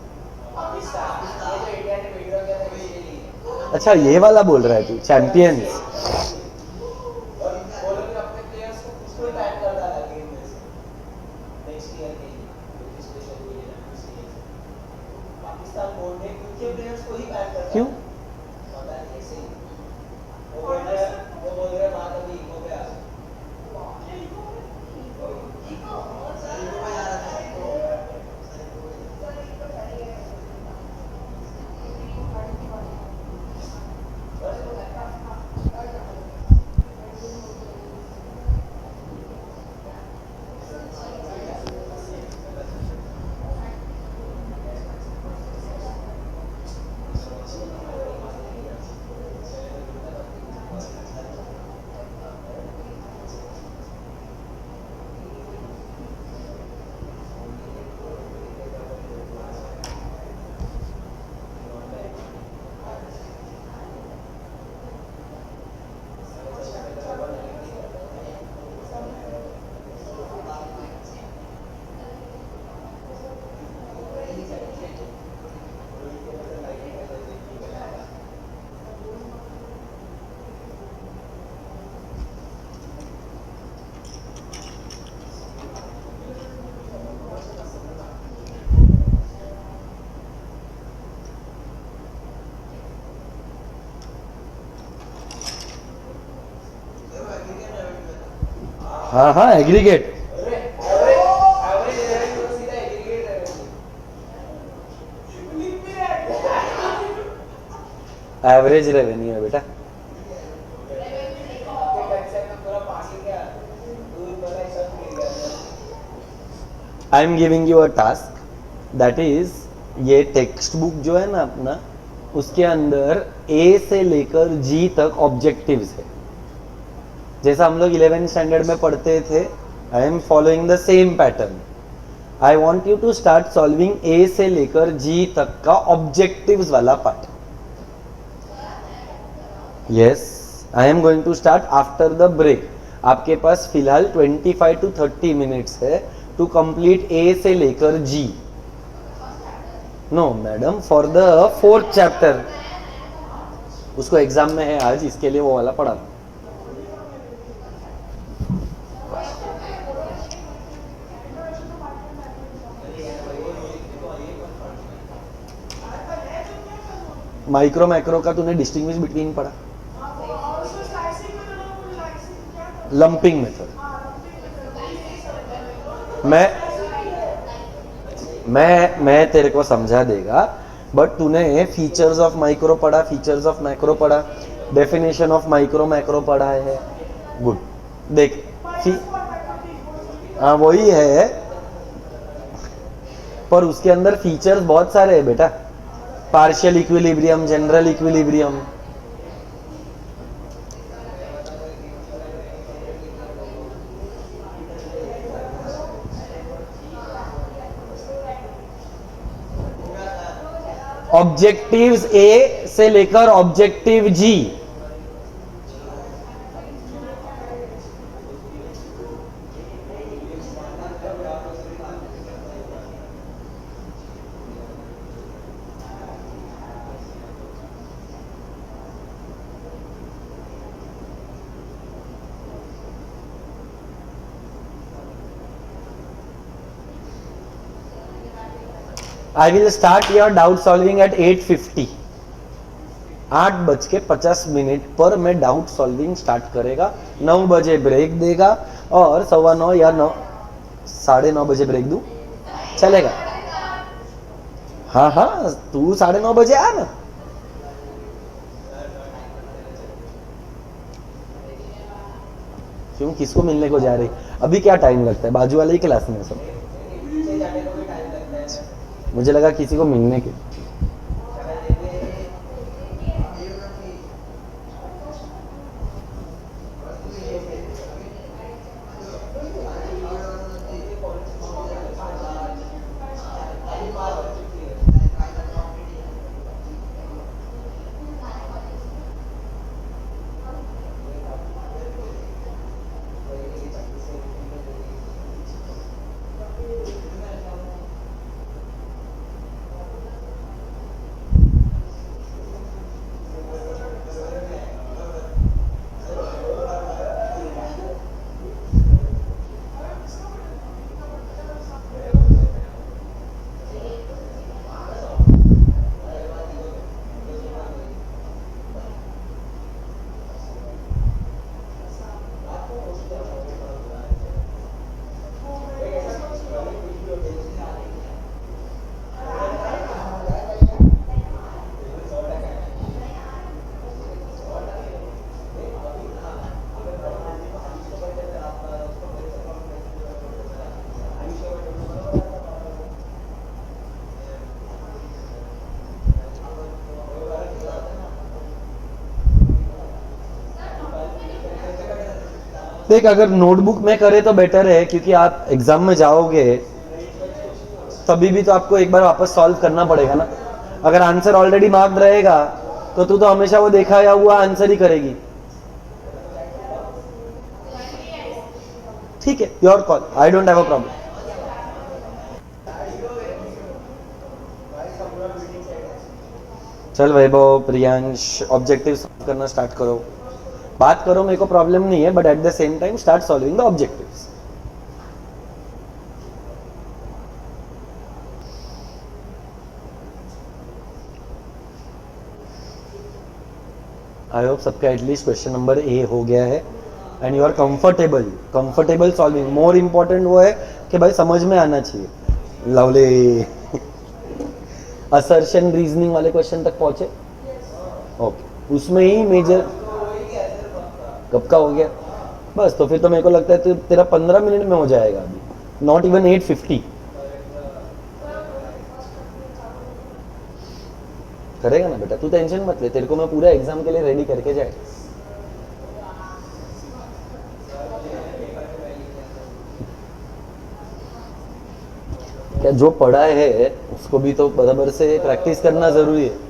अच्छा ये वाला बोल रहा है तू, चैंपियंस. क्यों? हाँ हाँ एग्रीगेट. एवरेज रेवेन्यू है बेटा. I am giving you a task, that is ये टेक्स्ट बुक जो है ना अपना, उसके अंदर ए से लेकर जी तक ऑब्जेक्टिव्स है। जैसा हम लोग 11th स्टैंडर्ड में पढ़ते थे, I am following the same pattern. I want you to start solving A से लेकर जी तक का ऑब्जेक्टिव्स वाला part. Yes, I am going to start after the break. आपके पास फिलहाल 25 to 30 मिनट्स है टू कंप्लीट ए से लेकर G. No madam, for the 4th chapter. उसको एग्जाम में है आज, इसके लिए वो वाला पढ़ा। माइक्रो मैक्रो का तूने डिस्टिंग्विश बिटवीन पढ़ा? Lumping method. मैं तेरे को समझा देगा, बट तूने फीचर्स ऑफ माइक्रो पढ़ा, फीचर्स ऑफ मैक्रो पढ़ा, डेफिनेशन ऑफ माइक्रो मैक्रो पढ़ा है। गुड। देख, हाँ वही है, पर उसके अंदर फीचर्स बहुत सारे हैं बेटा। Partial equilibrium, general equilibrium. Objectives A से लेकर objective G. I will start your doubt solving at 8:50. 8:50 पर मैं डाउट सॉल्विंग स्टार्ट करेगा। 9 बजे ब्रेक देगा और 9:15 या 9:30 बजे ब्रेक दूं, चलेगा? हाँ हाँ, तू 9:30 बजे आ ना। क्यों, किसको मिलने को जा रही? अभी क्या टाइम लगता है? बाजू वाले ही क्लास में सब। मुझे लगा किसी को मिलने के। देख, अगर नोटबुक में करे तो बेटर है, क्योंकि आप एग्जाम में जाओगे तभी भी तो आपको एक बार वापस सॉल्व करना पड़ेगा ना। अगर आंसर ऑलरेडी मार्क्ड रहेगा तो तू तो हमेशा वो देखा या हुआ आंसर ही करेगी। ठीक है, your call, I don't have a problem. चल वैभव, प्रियांश, ऑब्जेक्टिव सॉल्व करना स्टार्ट करो। बात करो, मेरे को प्रॉब्लम नहीं है, but at the same time start solving the objectives. I hope सबका एटलीस्ट क्वेश्चन नंबर ए हो गया है and you are comfortable solving. More important वो है कि भाई समझ में आना चाहिए। लवली असर्शन रीजनिंग वाले क्वेश्चन तक पहुंचे? ओके, उसमें ही मेजर कब का हो गया? बस, तो फिर तो मेरे को लगता है तेरा 15 मिनट में हो जाएगा अभी, नॉट इवन 8:50। करेगा ना बेटा, तू टेंशन मत ले, तेरे को मैं पूरा एग्जाम के लिए रेडी करके जाए। क्या जो पढ़ा है उसको भी तो बराबर से प्रैक्टिस करना जरूरी है।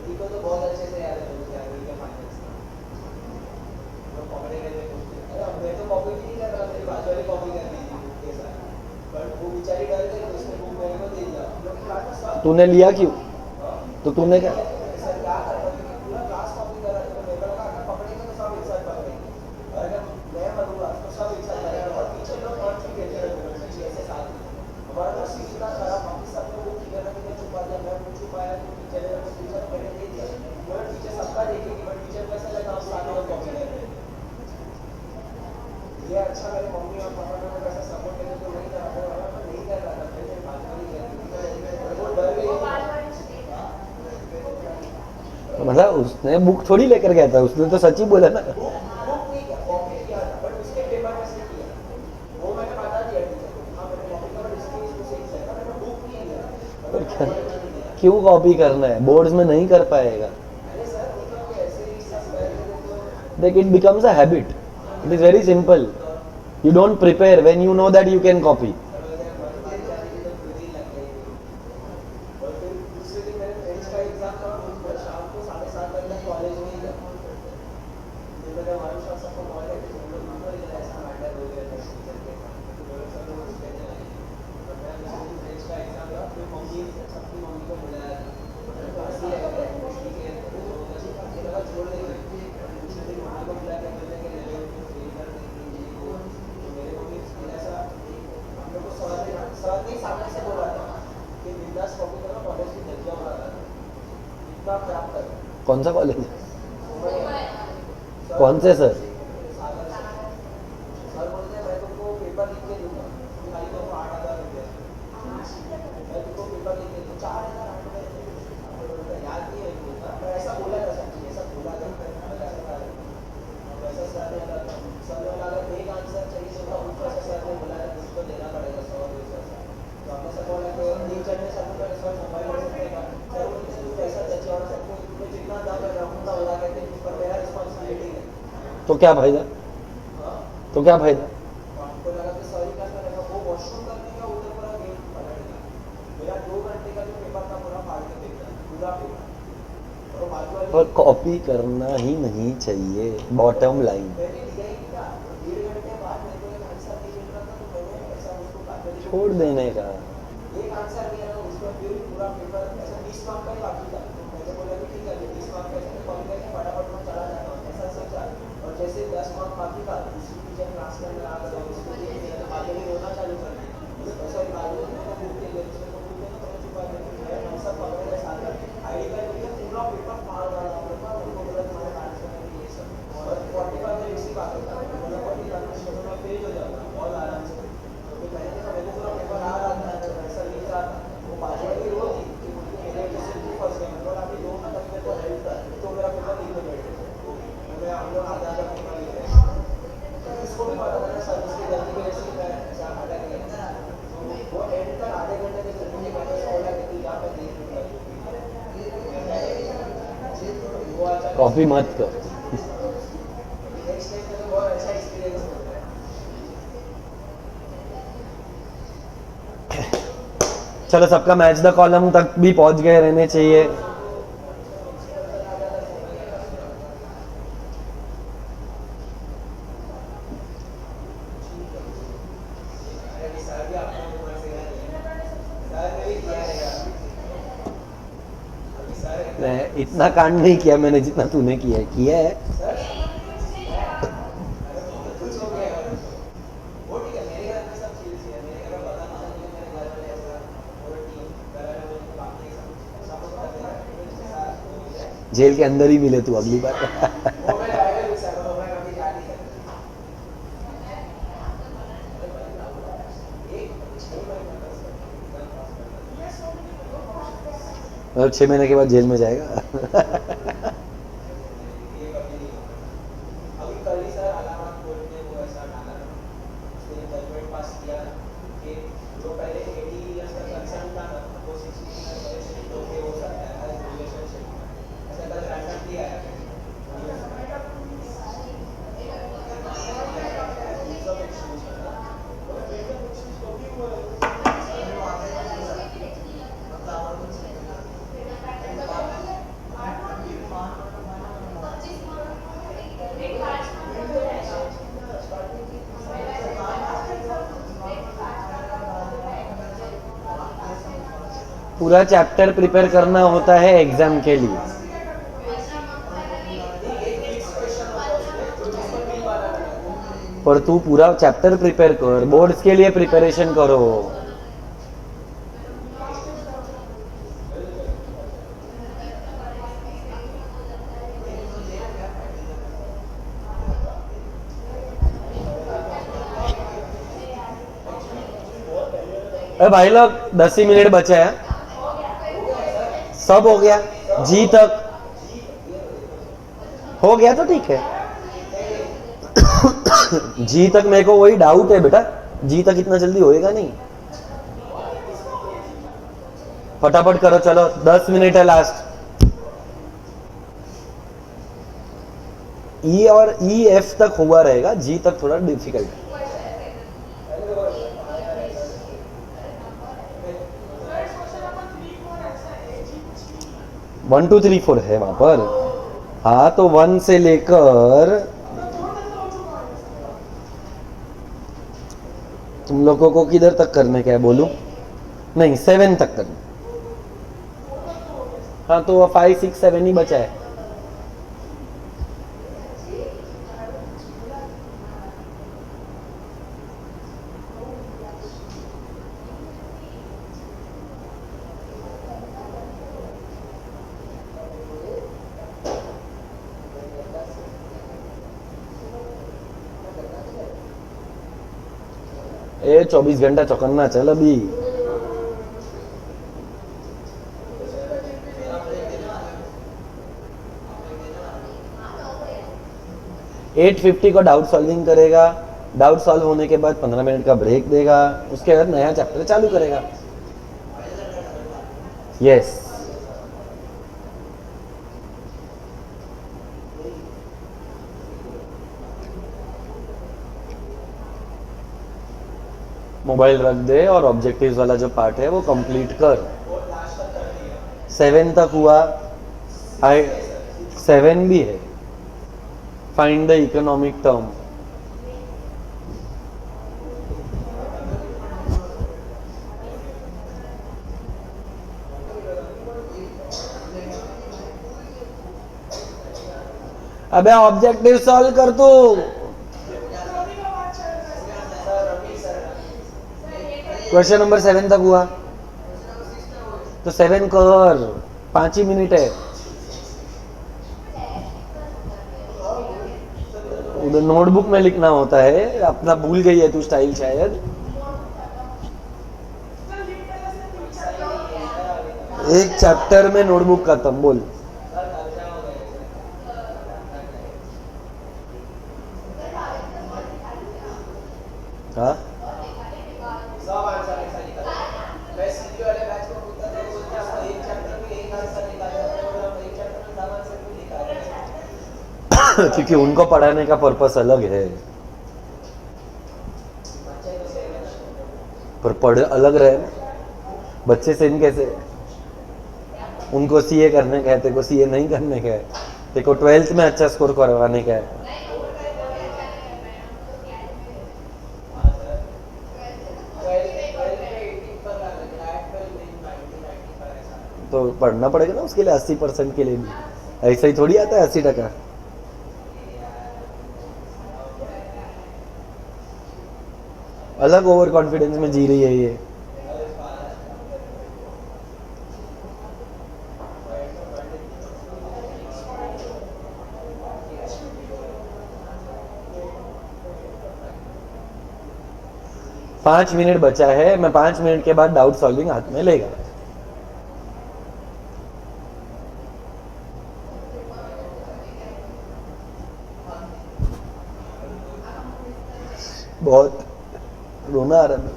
तूने लिया क्यों? तो तूने क्या? मतलब उसने बुक थोड़ी लेकर गया था, उसने तो सच ही बोला ना। क्यों कॉपी करना है, बोर्ड्स में नहीं कर पाएगा। देख, it becomes a habit, it is very simple. You don't prepare when you know that you can copy. कौन सा कॉलेज? कौन से सर? तो क्या फायदा? तो क्या फायदा? और कॉपी करना ही नहीं चाहिए, बॉटम लाइन। छोड़ देने का। कॉपी मत कर। चलो, सबका मैच द कॉलम तक भी पहुंच गए रहने चाहिए। इतना कांड नहीं किया मैंने जितना तूने किया है। जेल के अंदर ही मिले तू अगली बार। और 6 महीने के बाद जेल में जाएगा। पूरा चैप्टर प्रिपेयर करना होता है एग्जाम के लिए। पर तू पूरा चैप्टर प्रिपेयर कर, बोर्ड्स के लिए प्रिपरेशन करो। अरे भाई लोग 10 ही मिनट बचे हैं, सब हो गया, जी तक हो गया तो ठीक है। जी तक मेरे को वही डाउट है बेटा, जी तक इतना जल्दी होएगा नहीं। फटाफट करो, चलो 10 मिनट है लास्ट। ई और ई एफ तक हुआ रहेगा, जी तक थोड़ा डिफिकल्ट है। 1 2 3 4 है वहां पर। हाँ तो 1 से लेकर तुम लोगों को किधर तक करने का है बोलूं? नहीं 7 तक करना। हाँ तो 5 6 7 ही बचा है। ए 24 घंटा चौकन्ना चल अभी। एट 50 को डाउट सॉल्विंग करेगा, डाउट सॉल्व होने के बाद 15 मिनट का ब्रेक देगा, उसके बाद नया चैप्टर चालू करेगा। यस मोबाइल रख दे और ऑब्जेक्टिव्स वाला जो पार्ट है वो कंप्लीट कर। 7 तक हुआ, 7 भी है। Find the economic term. अबे ऑब्जेक्टिव सॉल्व कर तू। क्वेश्चन नंबर 7 तक हुआ तो 7 कर, 5 ही मिनट है। उधर नोटबुक में लिखना होता है, अपना भूल गई है तू स्टाइल शायद। एक चैप्टर में नोटबुक खत्म, बोल। हाँ क्योंकि उनको पढ़ाने का पर्पस अलग है, पर पढ़ अलग रहे। बच्चे से इन कैसे, उनको सीए करने का है, तेरे को सीए नहीं करने का है, तेरे को 12th में अच्छा स्कोर करवाने का है। तो पढ़ना पड़ेगा ना उसके लिए, 80% के लिए भी ऐसा ही थोड़ी आता है 80%। अलग ओवर कॉन्फिडेंस में जी रही है ये। पांच मिनट बचा है, मैं 5 मिनट के बाद डाउट सॉल्विंग हाथ में लेगा। बहुत रोना आ रहा है।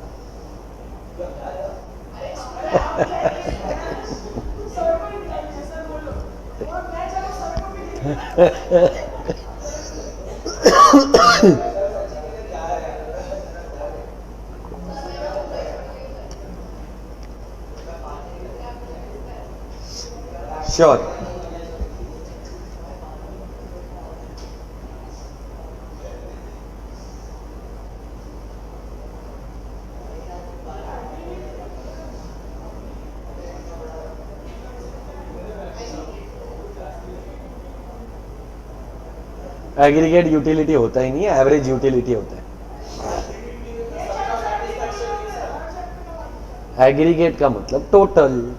श्योर। एग्रीगेट यूटिलिटी होता ही नहीं है, एवरेज यूटिलिटी होता है। एग्रीगेट का मतलब total.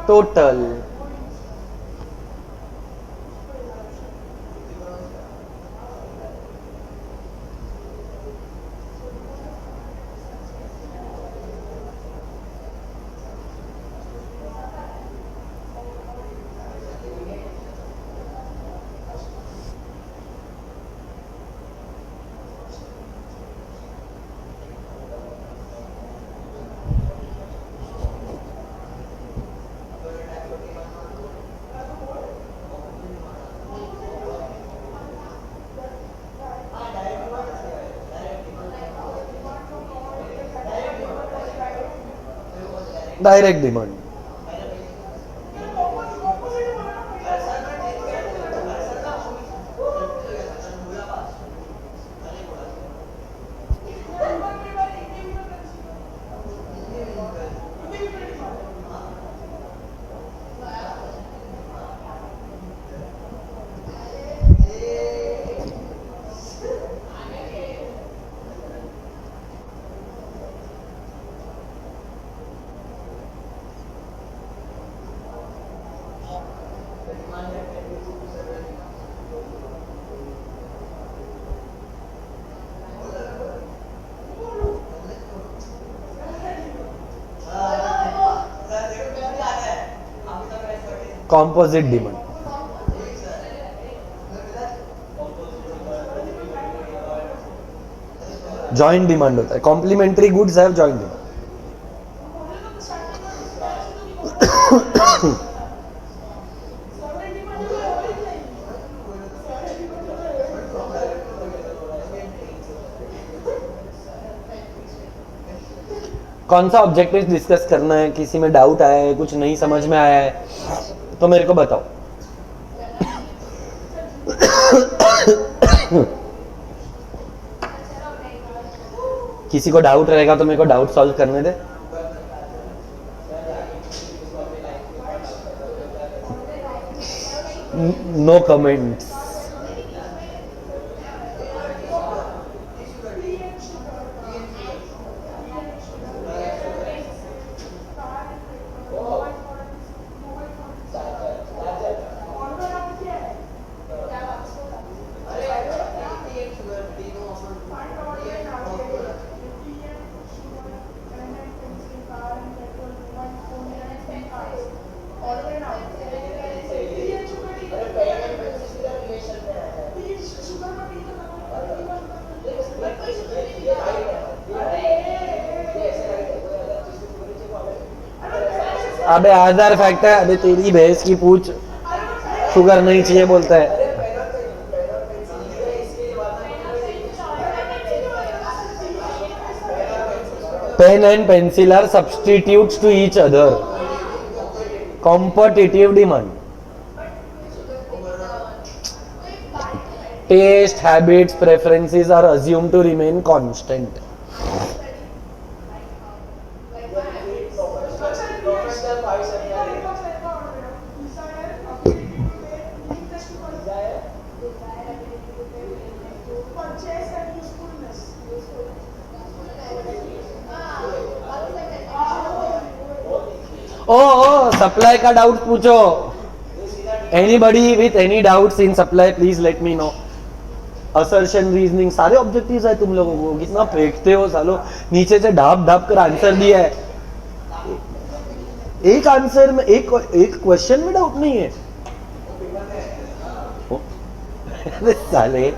Total direct demand. Composite demand. Joint demand होता है, complementary goods have joint demand. कौन सा ऑब्जेक्टिव डिस्कस करना है? किसी में डाउट आया है, कुछ नहीं समझ में आया है तो मेरे को बताओ। किसी को डाउट रहेगा तो मेरे को डाउट सॉल्व करने दे। No comments. अबे आधार फैक्ट है। अबे तेरी भैंस की पूछ, शुगर नहीं चाहिए बोलता है। Pen and pencil are substitutes to each other. Competitive demand. Taste, habits, preferences are assume to remain constant. ओ सप्लाई का डाउट पूछो। Anybody with any doubts in supply please let me know. Assertion, reasoning सारे objectives है तुम लोगों को। कितना फेंकते हो सालो, नीचे से ढाप ढाप कर आंसर दिया है। एक आंसर में एक क्वेश्चन में डाउट नहीं है। साले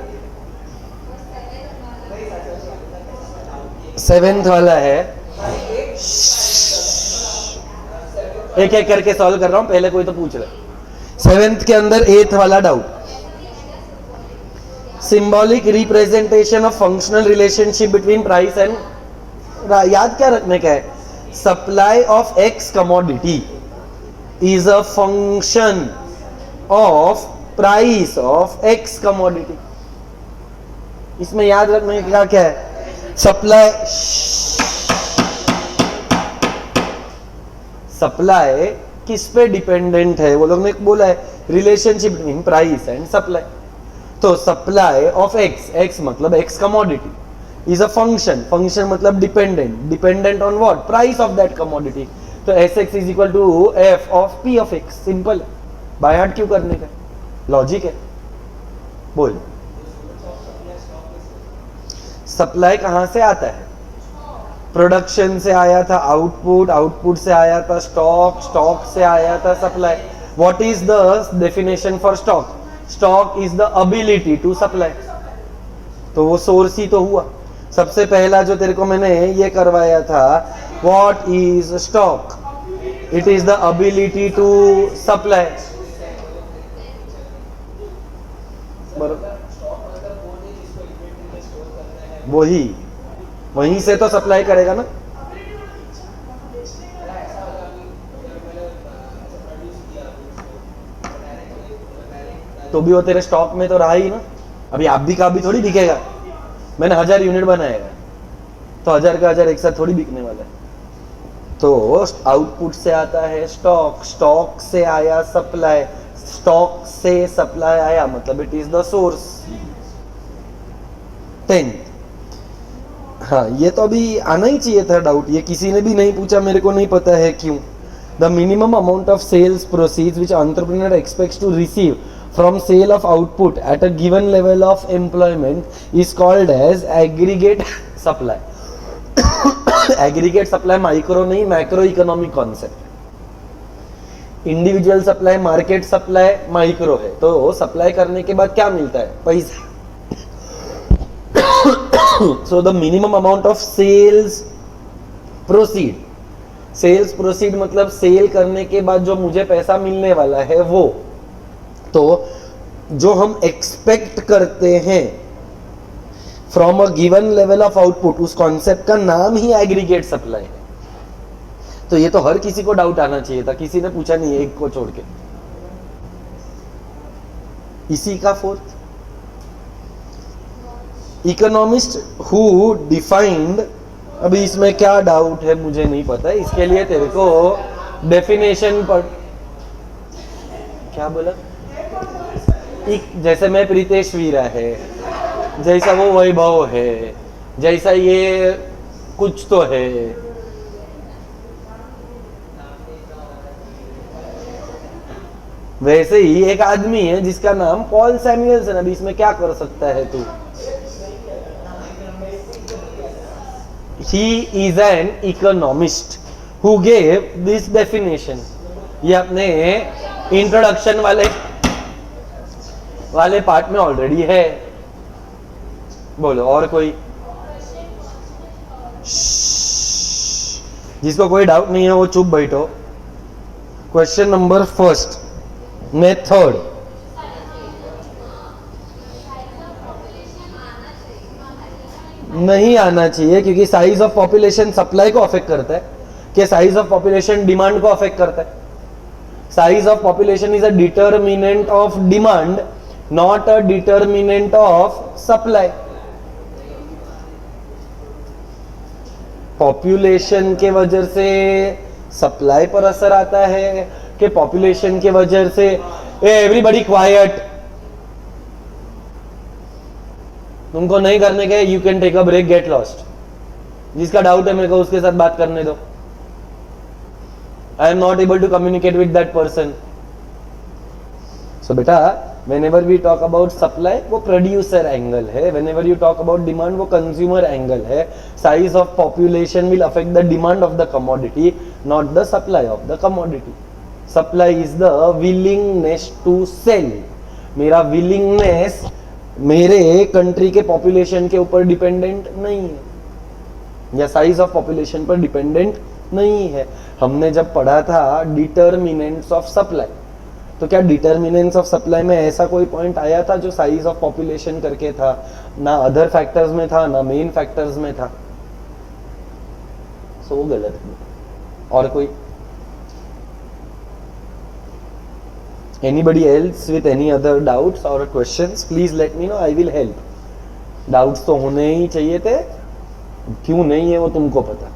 7th वाला है। एक एक करके सॉल्व कर रहा हूं, पहले कोई तो पूछ रहा है। 7th के अंदर 8th वाला doubt, symbolic representation of functional relationship between price and, याद क्या रखने का है? Supply of x commodity is a function of price of x commodity. इसमें याद रखने का क्या है? सप्लाई किस पे डिपेंडेंट है? वो लोग ने बोला है relationship between price and supply. तो सप्लाई ऑफ एक्स, एक्स मतलब x commodity is a function, function मतलब dependent, dependent on what? Price of that commodity. तो s x is equal to f of p of x. Simple है, by heart क्यों करने का, logic है। बोल, supply कहां से आता है? प्रोडक्शन से आया था आउटपुट, आउटपुट से आया था स्टॉक, स्टॉक से आया था supply. What is the definition for stock? Stock is the ability to supply. तो वो सोर्स ही तो हुआ। सबसे पहला जो तेरे को मैंने ये करवाया था, what is stock? It is the ability to supply. बरोबर, वही, वहीं से तो सप्लाई करेगा ना। तो भी वो तेरे स्टॉक में तो रहा ही ना। अभी आप भी का भी थोड़ी बिकेगा। मैंने 1000 यूनिट बनाएगा तो 1000 का 1000 एक साथ थोड़ी बिकने वाला है। तो आउटपुट से आता है स्टॉक, स्टॉक से आया सप्लाई, स्टॉक से सप्लाई आया मतलब इट इज द सोर्स। 10। हाँ, ये तो अभी आना ही चाहिए था डाउट, ये किसी ने भी नहीं पूछा, मेरे को नहीं पता है क्यों। The minimum amount of sales proceeds which entrepreneur expects to receive from sale of output at a given level of employment is called as aggregate supply. aggregate supply micro नहीं, macro economic concept. Individual supply, market supply micro है। तो supply करने के बाद क्या मिलता है? पैसा। so the minimum amount of sales proceed, sales proceed मतलब सेल करने के बाद जो मुझे पैसा मिलने वाला है वो। तो जो हम एक्सपेक्ट करते हैं from a given level of output, उस कॉन्सेप्ट का नाम ही एग्रीगेट सप्लाई है। तो ये तो हर किसी को डाउट आना चाहिए था, किसी ने पूछा नहीं एक को छोड़ के। इसी का फोर्थ, इकोनॉमिस्ट हु डिफाइंड, अभी इसमें क्या डाउट है मुझे नहीं पता, इसके लिए तेरे को डेफिनेशन पढ़। क्या बोला? जैसे मैं प्रीतेश वीरा है, जैसा वो वैभव है, जैसा ये कुछ तो है, वैसे ही एक आदमी है जिसका नाम पॉल सैमुएल्सन। अभी इसमें क्या कर सकता है तू? He is an economist who gave this definition. ये अपने इंट्रोडक्शन वाले पार्ट में ऑलरेडी है। बोलो और कोई जिसको कोई डाउट नहीं है वो चुप बैठो। Question number first, method. नहीं आना चाहिए क्योंकि साइज ऑफ पॉपुलेशन सप्लाई को अफेक्ट करता है, कि साइज ऑफ पॉपुलेशन डिमांड को अफेक्ट करता है। Size of population is a determinant of demand, not a determinant of supply. Population के वजह से सप्लाई पर असर आता है कि पॉपुलेशन के वजह से एवरीबॉडी क्वाइट, तुमको नहीं करने के, you can take a break, get lost. जिसका डाउट है मेरे को उसके साथ बात करने दो। I am not able to communicate with that person. So बेटा, whenever we talk about supply वो प्रोड्यूसर एंगल है, whenever you talk about demand वो कंज्यूमर एंगल है। Size of population will affect the demand of the commodity, not the supply of the commodity. Supply is the willingness to sell. मेरा willingness मेरे country के population के ऊपर dependent नहीं है, या साइज ऑफ पॉपुलेशन पर डिपेंडेंट नहीं है। हमने जब पढ़ा था डिटर्मिनेंट्स ऑफ सप्लाई, तो क्या डिटर्मिनेंट्स ऑफ सप्लाई में ऐसा कोई पॉइंट आया था जो साइज ऑफ पॉपुलेशन करके था? ना अदर फैक्टर्स में था, ना मेन फैक्टर्स में था। सो वो गलत है। और कोई? Anybody else with any other doubts or questions? Please let me know. I will help. Doubts तो होने ही चाहिए थे, क्यों नहीं है वो तुमको पता।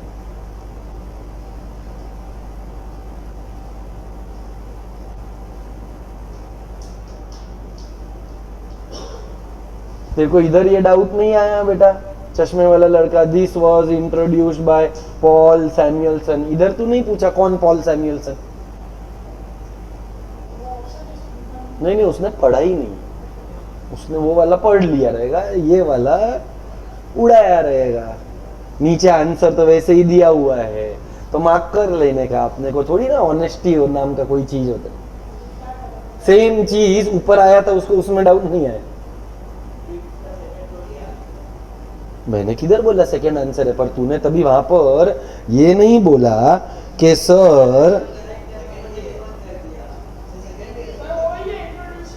तेरे को इधर ये डाउट नहीं आया बेटा, चश्मे वाला लड़का, this was introduced by Paul Samuelson, इधर तू नहीं पूछा कौन पॉल सैमुअलसन? नहीं, उसने पढ़ा ही नहीं, उसने वो वाला पढ़ लिया रहेगा, ये वाला उड़ाया रहेगा। नीचे आंसर तो वैसे ही दिया हुआ है, तो मार्क कर लेने का, अपने को थोड़ी ना ऑनेस्टी हो नाम का कोई चीज होता है। सेम चीज ऊपर आया था, उसको उसमें डाउट नहीं आया। मैंने किधर बोला सेकंड आंसर है, पर तूने तभी वहां पर ये नहीं बोला कि सर,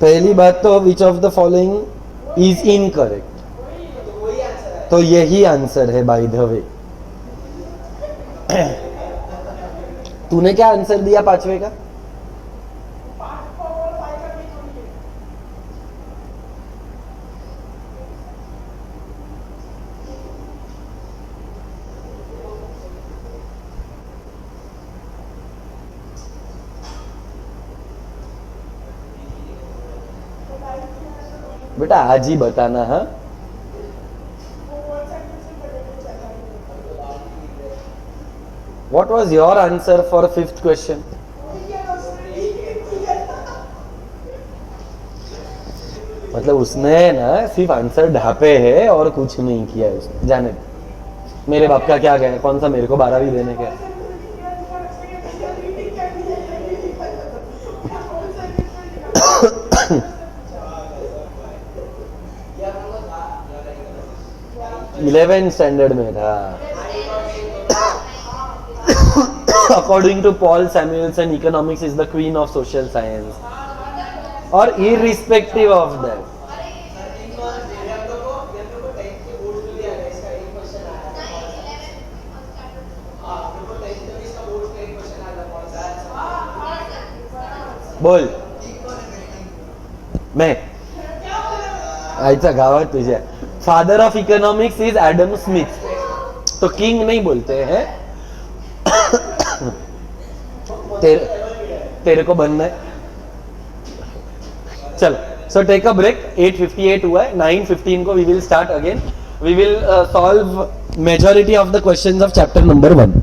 पहली बात तो which of the following is incorrect, तो यही आंसर है बाय द वे। तूने क्या आंसर दिया पांचवे का? बेटा आज ही बताना। हाँ, what was your answer for fifth question? मतलब उसने ना सिर्फ आंसर ढापे है और कुछ नहीं किया है उसने। जाने मेरे बाप का क्या गया, कौन सा मेरे को 12वीं देने का। 11th स्टैंडर्ड में था। According to Paul Samuelson, economics is the queen of social science. और irrespective of that, बोल मैं आयचा गावात तुझ्या। Father of economics is Adam Smith, तो किंग नहीं बोलते हैं। तेरे को बनना है। चल, सो टेक अ ब्रेक। 8:58 हुआ है, 9:15 को we will start again. We will solve majority of the questions of chapter number 1।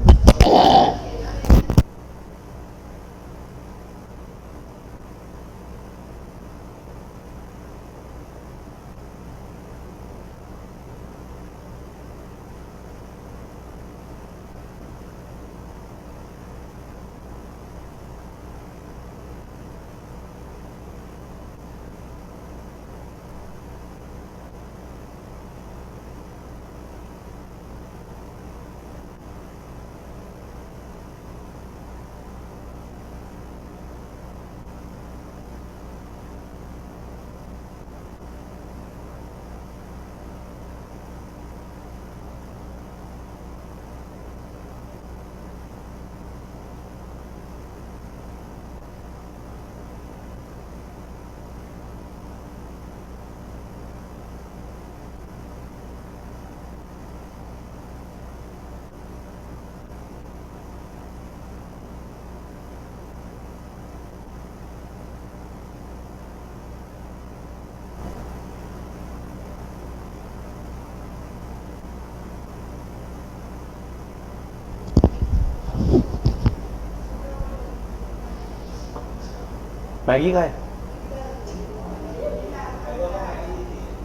Maggi खाए?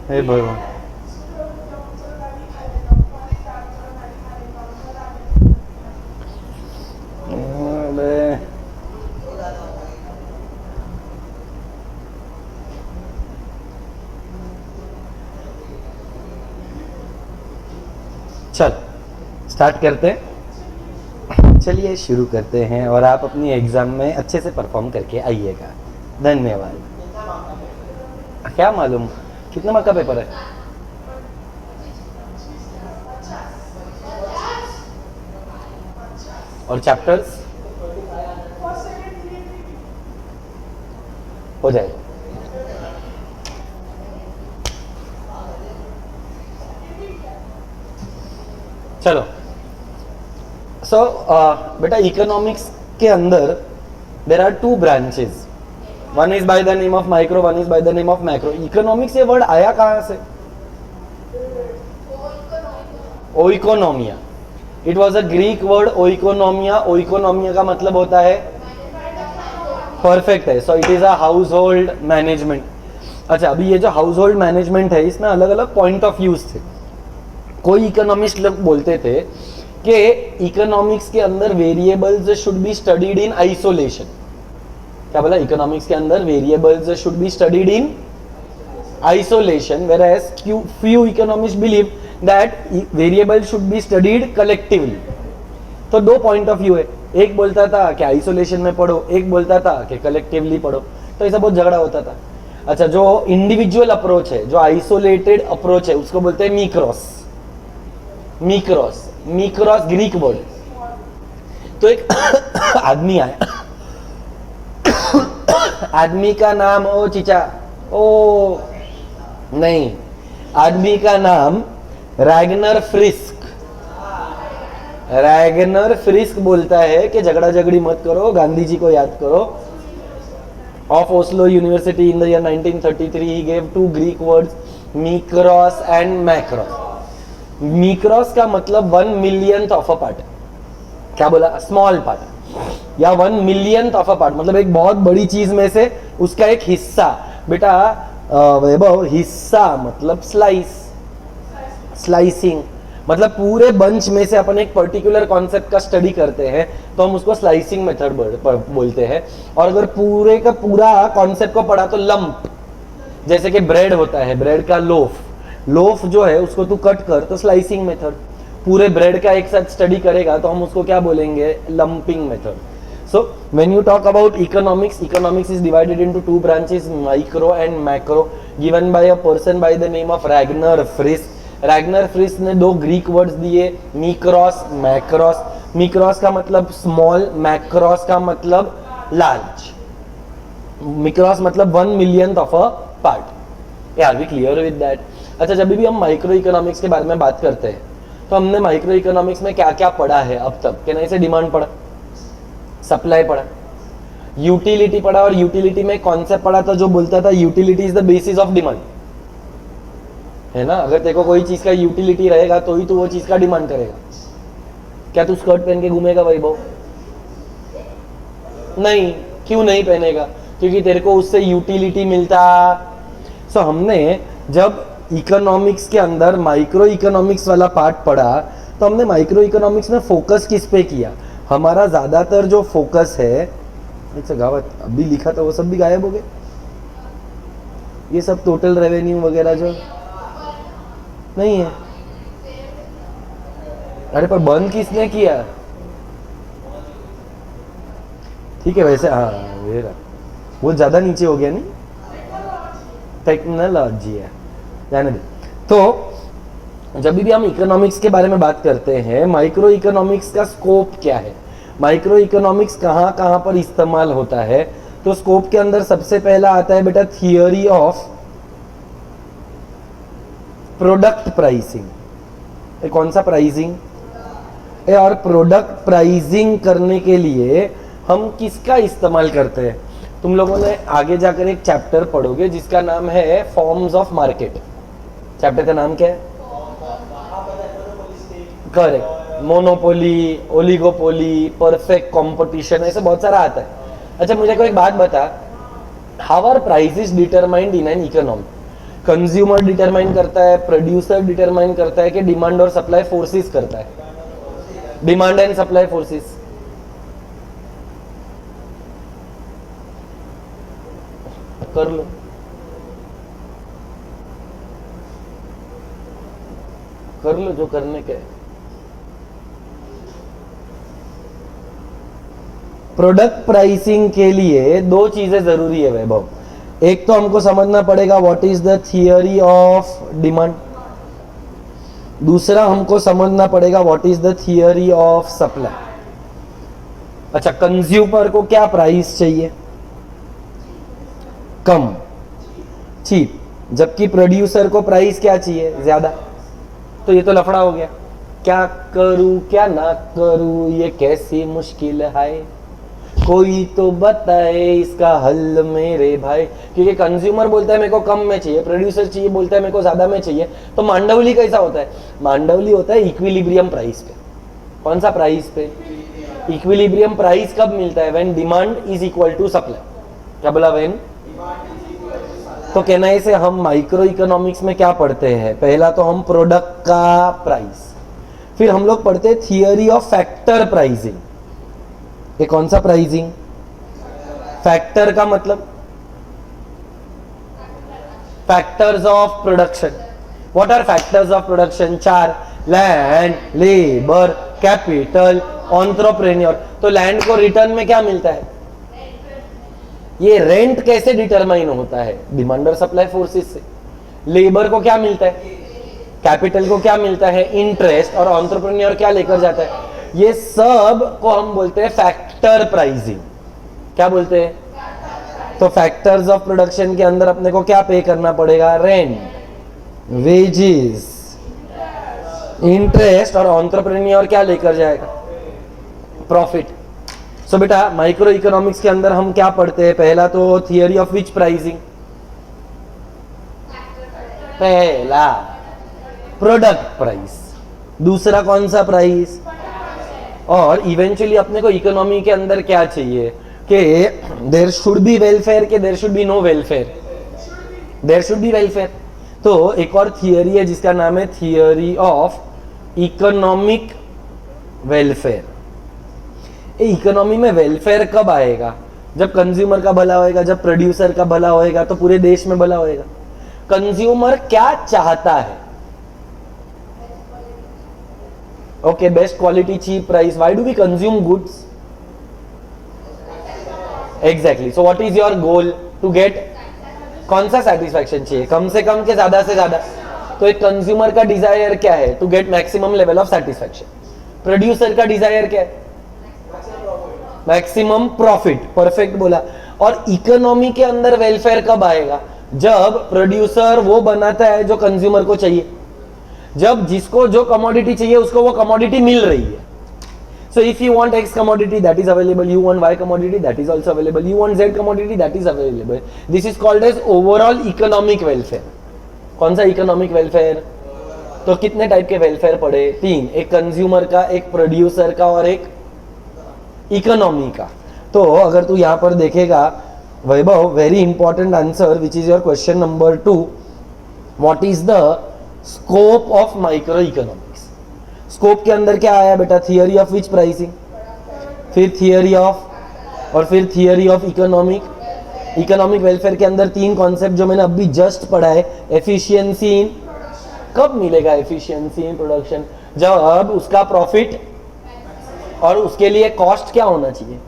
हे भगवान, चल स्टार्ट करते हैं। चलिए शुरू करते हैं, और आप अपनी एग्जाम में अच्छे से परफॉर्म करके आइएगा। धन्यवाद। क्या मालूम कितने मार्क का पेपर है? और चैप्टर्स हो जाएगा। चलो, सो बेटा इकोनॉमिक्स के अंदर there are 2 branches. One is by the name of micro, one is by the name of macro. Economics ये वर्ड आया कहाँ से? Oikonomia, it was a Greek word oikonomia. Oikonomia का मतलब होता है परफेक्ट है, so it is a household management. अच्छा, अभी ये जो हाउस होल्ड मैनेजमेंट है इसमें अलग अलग पॉइंट ऑफ व्यूज थे। कोई इकोनॉमिस्ट लोग बोलते थे कि इकोनॉमिक्स के अंदर variables should be studied in isolation. क्या बोला? इकोनॉमिक्स के अंदर variables should be studied in isolation, whereas few economists believe that variables should be studied collectively। तो दो पॉइंट ऑफ व्यू है, एक बोलता था कि आइसोलेशन में पढ़ो, एक बोलता था कि कलेक्टिवली पढ़ो। तो ऐसा बहुत झगड़ा होता था। अच्छा, जो इंडिविजुअल अप्रोच है, जो आइसोलेटेड अप्रोच है, उसको बोलते हैं मीक्रॉस। मीक्रॉस, मीक्रॉस ग्रीक वर्ड। तो एक आदमी आया, आदमी का नाम ओ चीचा ओ नहीं, आदमी का नाम रैगनर फ्रिस्क। रैगनर फ्रिस्क बोलता है कि झगड़ा झगड़ी मत करो, गांधी जी को याद करो। Of Oslo university in the year 1933 he gave two Greek words, mikros and makros. Mikros का मतलब 1 millionth ऑफ अ पार्ट। क्या बोला? स्मॉल पार्ट या 1 millionth ऑफ अ पार्ट, मतलब एक बहुत बड़ी चीज में से उसका एक हिस्सा। बेटा वैभव, हिस्सा मतलब स्लाइस, स्लाइसिंग मतलब पूरे बंच में से अपन एक पर्टिकुलर कॉन्सेप्ट का स्टडी करते हैं तो हम उसको स्लाइसिंग मेथड बोलते हैं। और अगर पूरे का पूरा कॉन्सेप्ट को पढ़ा तो लंप, जैसे कि ब्रेड होता है, ब्रेड का लोफ, लोफ जो है उसको तू कट कर तो स्लाइसिंग मेथड। पूरे ब्रेड का एक साथ स्टडी करेगा तो हम उसको क्या बोलेंगे? Lumping method. So when you talk about economics, economics is divided into two branches, micro and macro, given by a person by the name of Ragnar Frisch। Ragnar Frisch ने दो ग्रीक वर्ड्स दिए, मीक्रॉस, macros. Mikros का मतलब small, macros का मतलब large. मीक्रॉस मतलब 1 millionth of a part. Are we clear with that? अच्छा, जब भी हम माइक्रो इकोनॉमिक्स के बारे में बात करते हैं तो हमने माइक्रो इकोनॉमिक्स में क्या क्या पढ़ा है अब तक? कि नहीं से डिमांड पढ़ा, सप्लाई पढ़ा, यूटिलिटी पढ़ा, और यूटिलिटी में कॉन्सेप्ट पढ़ा था जो बोलता था utility is the basis of demand, है ना। अगर तेरे को कोई चीज का यूटिलिटी रहेगा तो ही तू वो चीज का डिमांड करेगा। क्या तू स्कर्ट पहन के घूमेगा वैभव? नहीं। क्यों नहीं पहनेगा? क्योंकि तेरे को उससे यूटिलिटी मिलता। सो हमने जब इकोनॉमिक्स के अंदर माइक्रो इकोनॉमिक्स वाला पार्ट पढ़ा तो हमने माइक्रो इकोनॉमिक्स में फोकस किस पे किया? हमारा ज्यादातर जो फोकस है, गावत अभी लिखा था वो सब भी गायब हो गए। ये सब टोटल रेवेन्यू वगैरह जो नहीं है। अरे पर बंद किसने किया? ठीक है वैसे, हाँ वो ज्यादा नीचे हो गया नहीं, टेक्नोलॉजी है, जाने दे। तो जब भी हम इकोनॉमिक्स के बारे में बात करते हैं, माइक्रो इकोनॉमिक्स का स्कोप क्या है, माइक्रो इकोनॉमिक्स कहाँ कहाँ पर इस्तेमाल होता है? तो स्कोप के अंदर सबसे पहला आता है बेटा थियोरी ऑफ प्रोडक्ट प्राइसिंग। कौन सा प्राइसिंग? और प्रोडक्ट प्राइसिंग करने के लिए हम किसका इस्तेमाल करते हैं? तुम लोगों ने आगे जाकर एक चैप्टर पढ़ोगे जिसका नाम है फॉर्म्स ऑफ मार्केट। चैप्टर का नाम क्या है? Correct, monopoly, oligopoly, perfect competition, ऐसे बहुत सारा आता है। अच्छा मुझे कोई एक बात बता, how are prices determined in an economy? Consumer determine करता है, प्रोड्यूसर डिटरमाइन करता है कि डिमांड और सप्लाई फोर्सेस करता है? Demand and supply forces. कर लो, कर लो जो करने के। प्रोडक्ट प्राइसिंग के लिए दो चीजें जरूरी है वैभव। एक तो हमको समझना पड़ेगा what is the theory of demand, दूसरा हमको समझना पड़ेगा what is the theory of supply. अच्छा, कंज्यूमर को क्या प्राइस चाहिए? कम, चीप, जबकि प्रोड्यूसर को प्राइस क्या चाहिए? ज्यादा। तो ये तो लफड़ा हो गया। क्या करूं क्या ना करूं, ये कैसी मुश्किल है। कोई तो बताए इसका हल मेरे भाई। क्योंकि कंज्यूमर बोलता है मेरे को कम में चाहिए, प्रोड्यूसर चाहिए बोलता है मेरे को ज्यादा में चाहिए, तो मांडवली कैसा होता है? मांडवली होता है इक्विलिब्रियम प्राइस पे। कौन सा प्राइस पे? इक्विलिब्रियम प्राइस कब मिलता है? When demand is equal to supply. क्या बोला? व्हेन। तो कहना है इसे हम माइक्रो इकोनॉमिक्स में क्या पढ़ते हैं? पहला तो हम प्रोडक्ट का प्राइस, फिर हम लोग पढ़ते हैं थियरी ऑफ फैक्टर प्राइसिंग। ये कौन सा प्राइसिंग? फैक्टर का मतलब factors of production. What are factors of production? 4, land, labour, capital, entrepreneur. तो लैंड को रिटर्न में क्या मिलता है? ये रेंट कैसे डिटरमाइन होता है? डिमांड और सप्लाई फोर्सेस से। लेबर को क्या मिलता है? कैपिटल को क्या मिलता है? इंटरेस्ट। और एंटरप्रेन्योर क्या लेकर जाता है? ये सब को हम बोलते हैं फैक्टर प्राइसिंग। क्या बोलते हैं? तो फैक्टर्स ऑफ प्रोडक्शन के अंदर अपने को क्या पे करना पड़ेगा? रेंट, वेजेस, इंटरेस्ट, और एंटरप्रेन्योर क्या लेकर जाएगा? प्रॉफिट। सो बेटा माइक्रो इकोनॉमिक्स के अंदर हम क्या पढ़ते हैं? पहला तो थियरी ऑफ विच प्राइसिंग? पहला प्रोडक्ट प्राइस, दूसरा कौन सा प्राइस? और इवेंचुअली अपने को इकोनॉमी के अंदर क्या चाहिए कि देयर शुड बी वेलफेयर, के there should be no welfare? There should be welfare. तो एक और थियरी है जिसका नाम है theory of economic welfare. Economy में वेलफेयर कब आएगा? जब कंज्यूमर का भला होएगा, जब प्रोड्यूसर का भला होएगा, तो पूरे देश में भला होएगा। कंज्यूमर क्या चाहता है? Okay, best quality, cheap price. Why do we consume goods? Exactly. So what is your goal? To get कौन सा सेटिस्फैक्शन चाहिए? कम से कम के ज्यादा से ज्यादा? तो एक कंज्यूमर का डिजायर क्या है? To get maximum level of satisfaction. Producer का डिजायर क्या है? Maximum profit. परफेक्ट बोला। और इकोनॉमी के अंदर वेलफेयर कब आएगा? जब प्रोड्यूसर वो बनाता है जो कंज्यूमर को चाहिए, जब जिसको जो कमोडिटी चाहिए उसको वो कमोडिटी मिल रही है। So if you want X commodity that is available, you want Y commodity that is also available, you want Z commodity that is available. This is called as overall economic welfare. कौन सा economic welfare? तो कितने type के welfare पड़े? 3। एक consumer का, एक producer का, और एक इकोनॉमी का। तो अगर तू यहां पर देखेगा Vaibhav, very important answer which is your question number 2, what is the scope of micro economics? Scope के अंदर क्या आया बेटा? थियरी ऑफ विच प्राइसिंग, फिर थियरी ऑफ, और फिर theory of economic. Economic welfare के अंदर 3 कॉन्सेप्ट जो मैंने अभी जस्ट पढ़ा है। एफिशिएंसी इन, कब मिलेगा एफिशिएंसी इन प्रोडक्शन? जब उसका प्रॉफिट और उसके लिए कॉस्ट क्या होना चाहिए?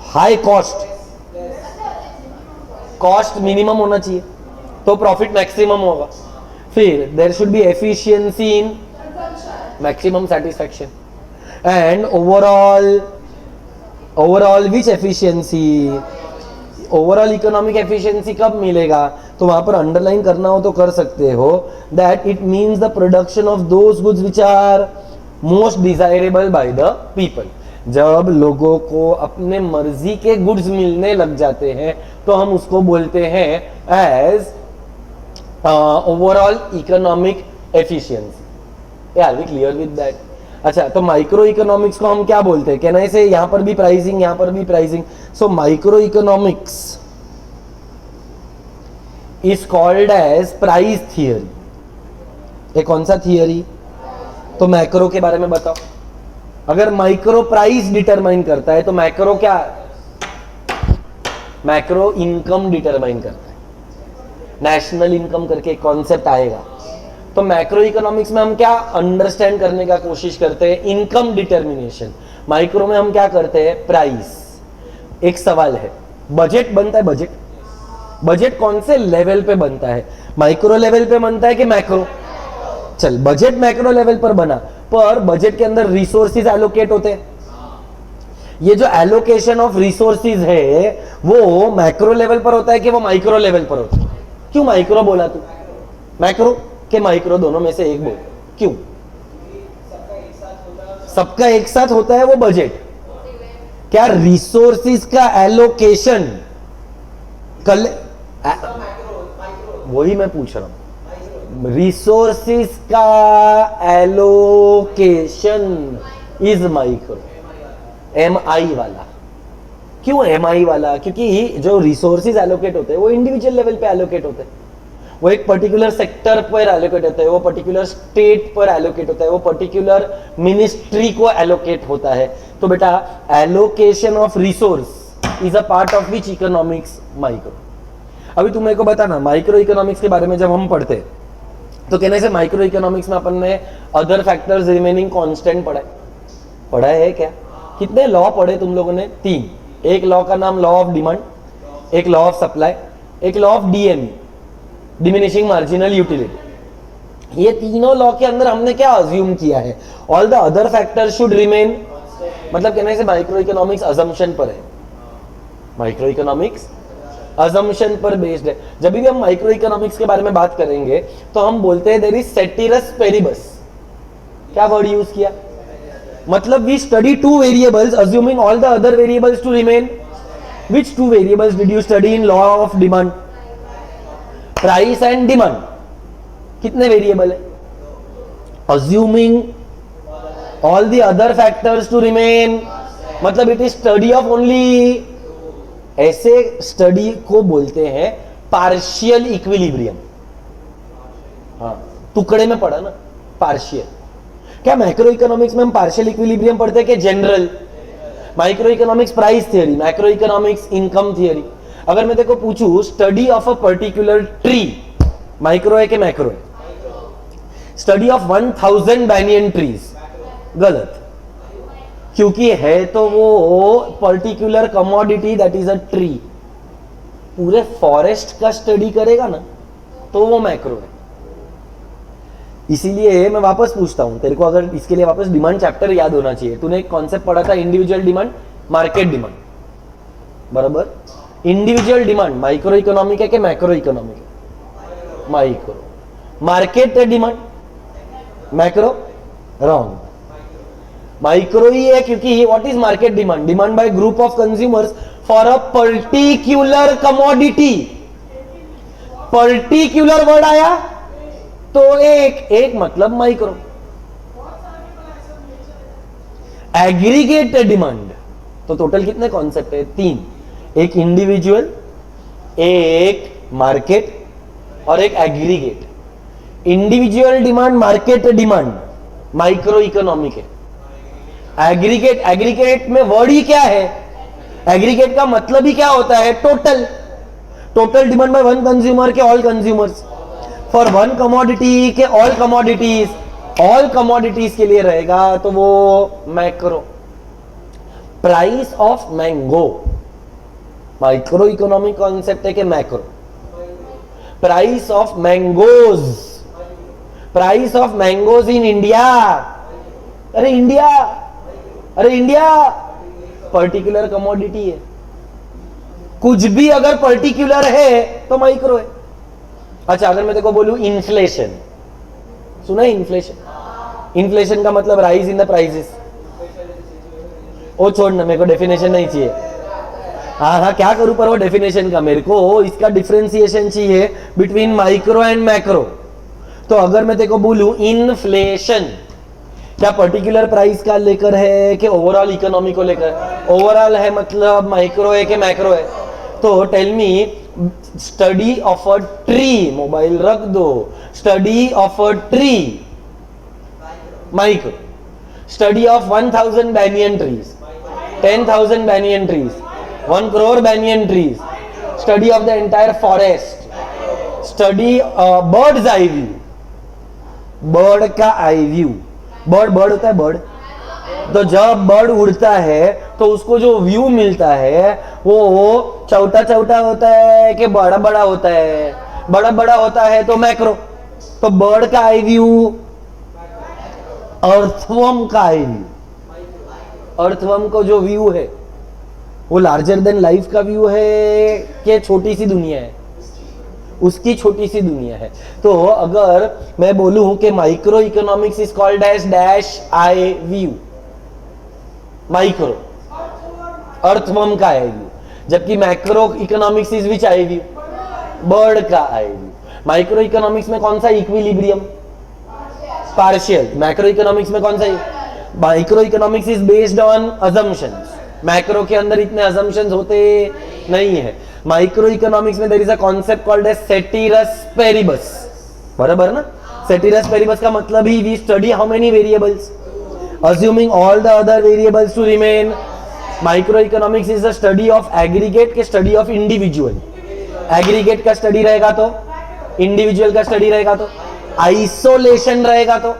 High cost. कॉस्ट मिनिमम होना चाहिए तो प्रॉफिट मैक्सिमम होगा। फिर there should be efficiency in maximum satisfaction. And overall which efficiency? Overall economic efficiency कब मिलेगा? तो वहां पर अंडरलाइन करना हो तो कर सकते हो, that it means the production of those goods which are most desirable by the people. जब लोगों को अपने मर्जी के गुड्स मिलने लग जाते हैं तो हम उसको बोलते हैं as overall economic efficiency. Are we clear with that? अच्छा, तो माइक्रो इकोनॉमिक्स को हम क्या बोलते हैं? कहना इसे यहां पर भी प्राइसिंग, यहां पर भी pricing. So micro economics is called as price theory. ये कौन सा थियरी? तो मैक्रो के बारे में बताओ। अगर माइक्रो प्राइस डिटरमाइन करता है तो मैक्रो क्या? मैक्रो इनकम डिटरमाइन करता है। नेशनल इनकम करके एक कॉन्सेप्ट आएगा। तो मैक्रो इकोनॉमिक्स में हम क्या अंडरस्टैंड करने का कोशिश करते हैं? Income determination. माइक्रो में हम क्या करते हैं? प्राइस। एक सवाल है, बजट बनता है, बजट बजट कौन से लेवल पे बनता है? माइक्रो लेवल पे बनता है कि मैक्रो? चल, बजट मैक्रो लेवल पर बना, पर बजट के अंदर रिसोर्सेज एलोकेट होते हैं। ये जो एलोकेशन ऑफ रिसोर्सेज है वो मैक्रो लेवल पर होता है कि वो माइक्रो लेवल पर होता है? क्यों माइक्रो बोला तू? मैक्रो के माइक्रो दोनों में से एक बोल। क्यों? सबका एक साथ होता है वो बजट। क्या रिसोर्सिस का एलोकेशन कल वही मैं पूछ रहा हूं, रिसोर्सिस का एलोकेशन इज माइक्रो, MI वाला। क्यों MI वाला? क्योंकि जो रिसोर्सेज एलोकेट होते हैं वो इंडिविजुअल लेवल पे एलोकेट होते हैं, वो एक पर्टिकुलर सेक्टर पर एलोकेट होता है, वो पर्टिकुलर स्टेट पर एलोकेट होता है, वो पर्टिकुलर मिनिस्ट्री को एलोकेट होता है। तो बेटा allocation of resource is a part of which economics? Micro. अभी तुम मेरे को बता ना, माइक्रो इकोनॉमिक्स के बारे में जब हम पढ़ते तो कहने से माइक्रो इकोनॉमिक्स में अपन ने अदर फैक्टर्स रिमेनिंग कांस्टेंट पढ़ा है क्या? कितने लॉ पढ़े तुम लोगों ने? 3। एक लॉ का नाम लॉ ऑफ डिमांड, एक लॉ ऑफ सप्लाई, एक law of DME, diminishing marginal utility. ये तीनों लॉ के अंदर हमने क्या अज्यूम किया है? All the other factors should remain. मतलब कहने से माइक्रो इकोनॉमिक्स अजम्पशन पर है, माइक्रो इकोनॉमिक्स अजम्पशन पर बेस्ड है। जब भी हम माइक्रो इकोनॉमिक्स के बारे में बात करेंगे तो हम बोलते हैं देयर इज सेटिरस पेरिबस। क्या वर्ड यूज किया? मतलब we study 2 variables assuming all the other variables to remain. Which 2 variables did you study in law of demand? Price and demand. कितने वेरिएबल है? Assuming all the other factors to remain, मतलब it is study of only. ऐसे study को बोलते हैं partial equilibrium. हाँ, टुकड़े में पढ़ा ना, पार्शियल। क्या मैक्रो इकोनॉमिक्स में हम पार्शियल इक्विलिब्रियम पढ़ते हैं कि general? Micro economics price theory, macro economics income theory. अगर मैं देखो पूछूं study of a particular tree, micro है कि मैक्रो है? स्टडी ऑफ 1000 बैनियन ट्रीज, गलत। क्योंकि है तो वो particular commodity that is a tree. पूरे फॉरेस्ट का स्टडी करेगा ना तो वो मैक्रो है। इसीलिए मैं वापस पूछता हूं तेरे को, अगर इसके लिए वापस डिमांड चैप्टर याद होना चाहिए। तूने एक कॉन्सेप्ट पढ़ा था इंडिविजुअल डिमांड, मार्केट डिमांड, बराबर? इंडिविजुअल डिमांड माइक्रो इकोनॉमिक है कि मैक्रो इकोनॉमिक है? Micro. Market demand macro? Wrong, micro ही है। क्योंकि what is market demand? Demand by group of consumers for a particular commodity. Particular word आया तो एक मतलब माइक्रो। एग्रीगेट डिमांड तो टोटल कितने कॉन्सेप्ट है? 3। एक इंडिविजुअल, एक मार्केट और एक aggregate. Individual demand, market demand micro economic है। एग्रीगेट में वर्ड ही क्या है? एग्रीगेट का मतलब ही क्या होता है? Total demand by one consumer के all consumers, for one commodity के ऑल कमोडिटीज के लिए रहेगा तो वो macro. Price of mango micro economic concept है कि macro? Price of mangoes, price of mangoes in India. अरे इंडिया पर्टिकुलर कमोडिटी है। कुछ भी अगर पर्टिकुलर है तो माइक्रो है। अच्छा, अगर मैं तेको बोलूं इन्फ्लेशन, सुना है इन्फ्लेशन? इन्फ्लेशन का मतलब राइज इन द प्राइसेस। ओ छोड़ना, मेरे को डेफिनेशन नहीं चाहिए। हाँ, क्या करूं पर वो डेफिनेशन का, मेरे को इसका डिफरेंशिएशन चाहिए बिटवीन माइक्रो एंड मैक्रो। तो अगर मैं तेको बोलूं इन्फ्लेशन, क्या पर्टिकुलर प्राइस का लेकर है कि ओवरऑल इकोनॉमी को लेकर? ओवरऑल है, मतलब माइक्रो है कि मैक्रो है? तो tell me, study of a tree, mobile रख दो, study of a tree micro. Study of 1000 banyan trees, 10,000 banyan trees, 1 crore banyan trees, study of the entire forest, study bird's eye view, bird का eye view. Bird होता है, bird तो जब bird उड़ता है तो उसको जो व्यू मिलता है वो छोटा होता है कि बड़ा होता है? बड़ा होता है तो मैक्रो। तो बर्ड का आई व्यू, अर्थवर्म का आई व्यू, अर्थवर्म को जो व्यू है वो लार्जर देन लाइफ का व्यू है कि छोटी सी दुनिया है? उसकी छोटी सी दुनिया है। तो अगर मैं बोलूं कि micro economics is called as dash eye view, micro earthworm का आएगी, जबकि मैक्रो इकोनॉमिक्स इज विच आएगी, बर्ड का आएगी। माइक्रो इकोनॉमिक्स में कौन सा इक्विलिब्रियम, पार्शियल। मैक्रो इकोनॉमिक्स में कौन सा, micro economics is based on assumptions, macro के अंदर इतने अजम्पशंस होते नहीं है। माइक्रो इकोनॉमिक्स में there is a concept called as ceteris paribus, बराबर ना। सेटिरस पेरिबस का मतलब ही we study how many variables assuming all the other variables to remain. Microeconomics is the study of aggregate के study of individual. Aggregate का study रहेगा तो individual का study रहेगा तो isolation रहेगा तो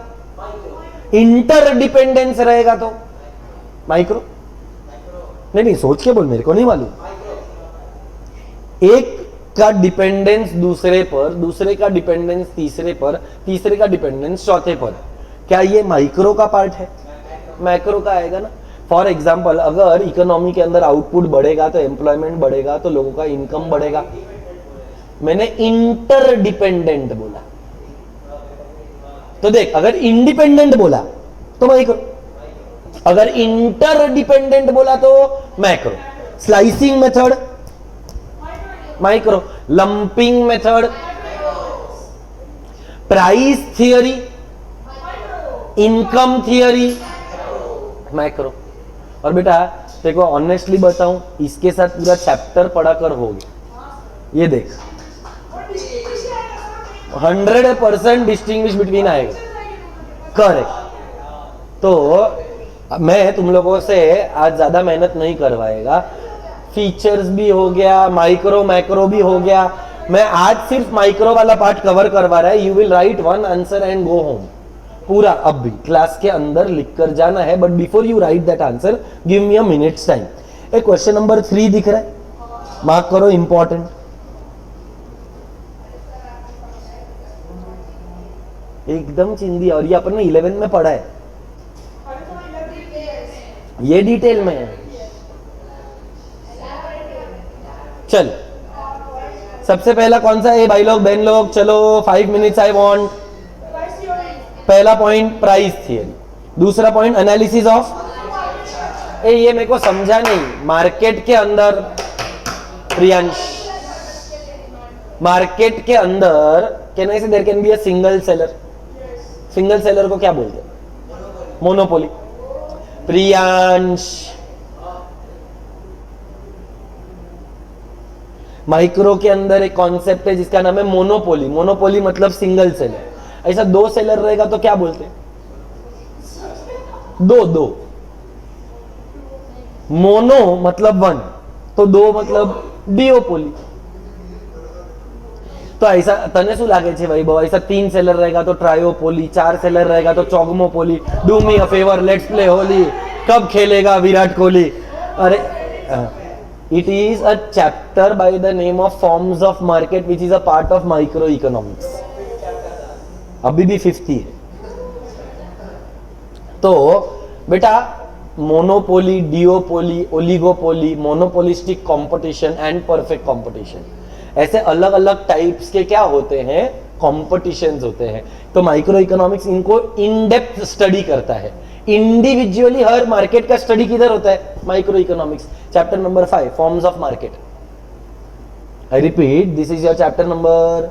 interdependence रहेगा तो माइक्रो। नहीं सोच के बोल, मेरे को नहीं मालूम। एक का डिपेंडेंस दूसरे पर, दूसरे का डिपेंडेंस तीसरे पर, तीसरे का डिपेंडेंस चौथे पर, क्या ये माइक्रो का पार्ट है? मैक्रो का आएगा ना। फॉर एग्जाम्पल, अगर इकोनॉमी के अंदर आउटपुट बढ़ेगा तो एम्प्लॉयमेंट बढ़ेगा, तो लोगों का इनकम बढ़ेगा। मैंने इंटरडिपेंडेंट बोला, तो देख, अगर इंडिपेंडेंट बोला तो माइक्रो, अगर इंटरडिपेंडेंट बोला तो macro. Slicing method micro, lumping method, price theory, income theory macro. और बेटा देखो ऑनेस्टली बताऊं, इसके साथ पूरा चैप्टर पढ़ाकर हो गया। ये देख 100% डिस्टिंग्विश बिटवीन आएगा, करेक्ट। तो मैं तुम लोगों से आज ज्यादा मेहनत नहीं करवाएगा, फीचर्स भी हो गया, माइक्रो मैक्रो भी हो गया। मैं आज सिर्फ माइक्रो वाला पार्ट कवर करवा रहा है। You will write one answer and go home, पूरा अब भी क्लास के अंदर लिख कर जाना है। But before you right that answer, give me a minutes time. एक क्वेश्चन नंबर 3 दिख रहा है, मार्क करो, इंपॉर्टेंट। एकदम चिंदी, और ये अपन ने 11 में पढ़ा है, ये डिटेल में है। चल, सबसे पहला कौन सा है भाई लोग, बहन लोग? चलो 5 मिनट्स आई वांट। पहला पॉइंट प्राइस थियरी, दूसरा पॉइंट एनालिसिस ऑफ, ये मेरे को समझा नहीं। मार्केट के अंदर, प्रियांश, मार्केट के अंदर can I say there can be a single seller. Single seller को क्या बोलते हैं? मोनोपोली। प्रियांश, माइक्रो के अंदर एक कॉन्सेप्ट है जिसका नाम है मोनोपोली। मोनोपोली मतलब सिंगल सेलर। ऐसा 2 सेलर रहेगा तो क्या बोलते हैं? दो। मोनो मतलब 1, तो 2 मतलब डिओपोली। तो ऐसा तने शू लागे छे भाई बाबा, ऐसा 3 सेलर रहेगा तो ट्रायोपोली, 4 सेलर रहेगा तो चौगमोपोली। Do me a favour, let's play Holi. कब खेलेगा विराट कोहली? अरे it is a chapter by the name of forms of market which is a part of micro economics. अभी भी 50 है। तो बेटा monopoly, duopoly, oligopoly, monopolistic competition and perfect competition, ऐसे अलग अलग टाइप्स के क्या होते हैं? कॉम्पिटिशन्स होते हैं। तो माइक्रो इकोनॉमिक्स इनको इन डेप्थ स्टडी करता है। इंडिविजुअली हर मार्केट का स्टडी किधर होता है? Micro economics, chapter number 5, forms of market. I repeat, this is your chapter number,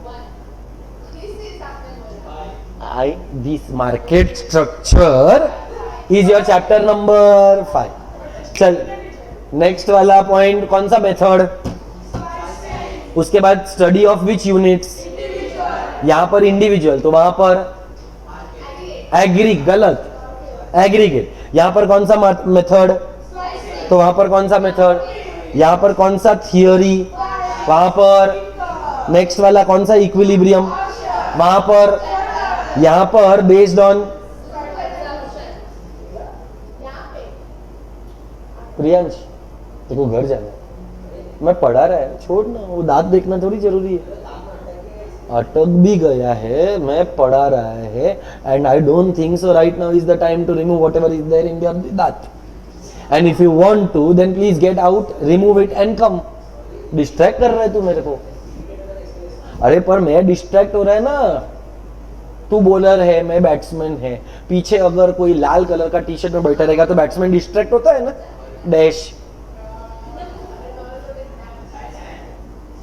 this market structure is your chapter number 5. चल, नेक्स्ट वाला पॉइंट कौन सा? मेथड। उसके बाद स्टडी ऑफ विच यूनिट्स, यहां पर इंडिविजुअल, तो वहां पर गलत, एग्रीगेट। यहां पर कौन सा मेथड, तो वहां पर कौन सा मेथड? यहां पर कौन सा थियोरी, वहां पर। नेक्स्ट वाला कौन सा? इक्विलिब्रियम, वहां पर। यहां पर बेस्ड ऑन, प्रियांश देखो घर जाना, मैं पढ़ा रहा है, छोड़ ना, वो दांत देखना थोड़ी जरूरी है। अटक भी गया है, मैं पढ़ा रहा है, and I don't think so right now is the time to remove whatever is there in your दांत। And if you want to then please get out, remove it and come. Distract कर रहा है तू मेरे को। अरे पर मैं डिस्ट्रैक्ट हो रहा है ना, तू बॉलर है, मैं बैट्समैन है। पीछे अगर कोई लाल कलर का टी शर्ट में बैठा रहेगा तो बैट्समैन डिस्ट्रैक्ट होता है ना, डैश।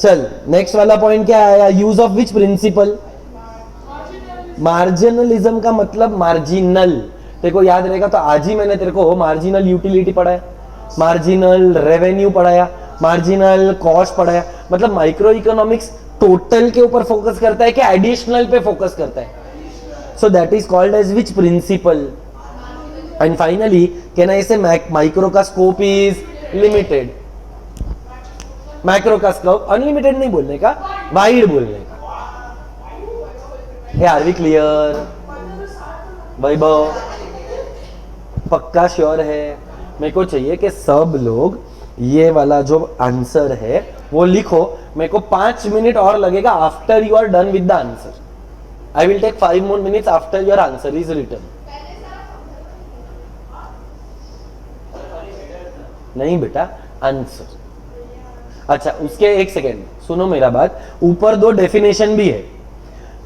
चल नेक्स्ट वाला पॉइंट क्या आया, यूज ऑफ विच प्रिंसिपल। मार्जिनलिज्म का मतलब मार्जिनल, तेरे को याद रहेगा तो आज ही मैंने तेरे को मार्जिनल यूटिलिटी पढ़ाया, मार्जिनल रेवेन्यू पढ़ाया, मार्जिनल कॉस्ट पढ़ाया। मतलब माइक्रो इकोनॉमिक्स टोटल के ऊपर फोकस करता है कि एडिशनल पे फोकस करता है। So that is called as which principle. And finally can I say micro का स्कोप इज लिमिटेड, मैक्रो का स्कोप अनलिमिटेड नहीं बोलने का, वाइड बोलने का। Are we clear Vaibhav? पक्का श्योर है? मेरे को चाहिए कि सब लोग ये वाला जो आंसर है वो लिखो। मेरे को 5 मिनट और लगेगा after you are done with the answer. I will take 5 more minutes after your answer is written. नहीं बेटा, आंसर। अच्छा उसके एक सेकेंड सुनो मेरा बात, ऊपर 2 डेफिनेशन भी है,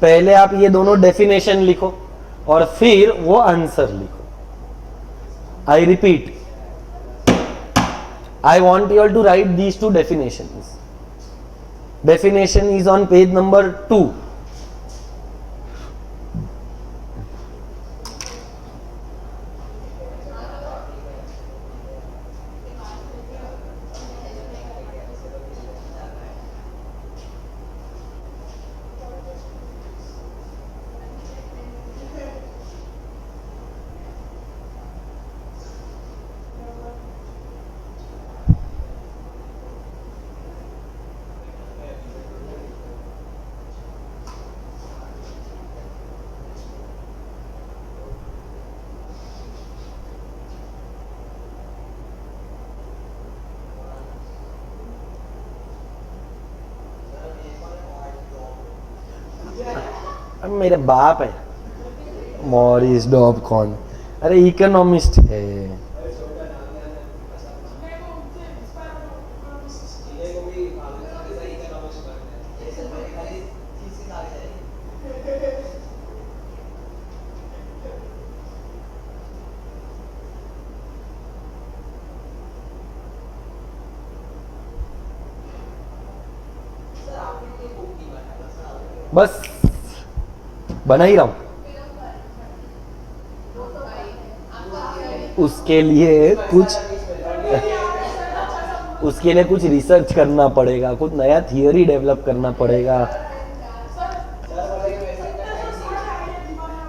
पहले आप ये दोनों डेफिनेशन लिखो और फिर वो आंसर लिखो। I repeat, I want you all to write these 2 definitions. Definition is on page number 2. अब मेरे बाप है मॉरिस डॉब कौन? अरे इकोनॉमिस्ट है। बस बना ही रहा हूं। उसके लिए कुछ रिसर्च करना पड़ेगा, कुछ नया थियोरी डेवलप करना पड़ेगा।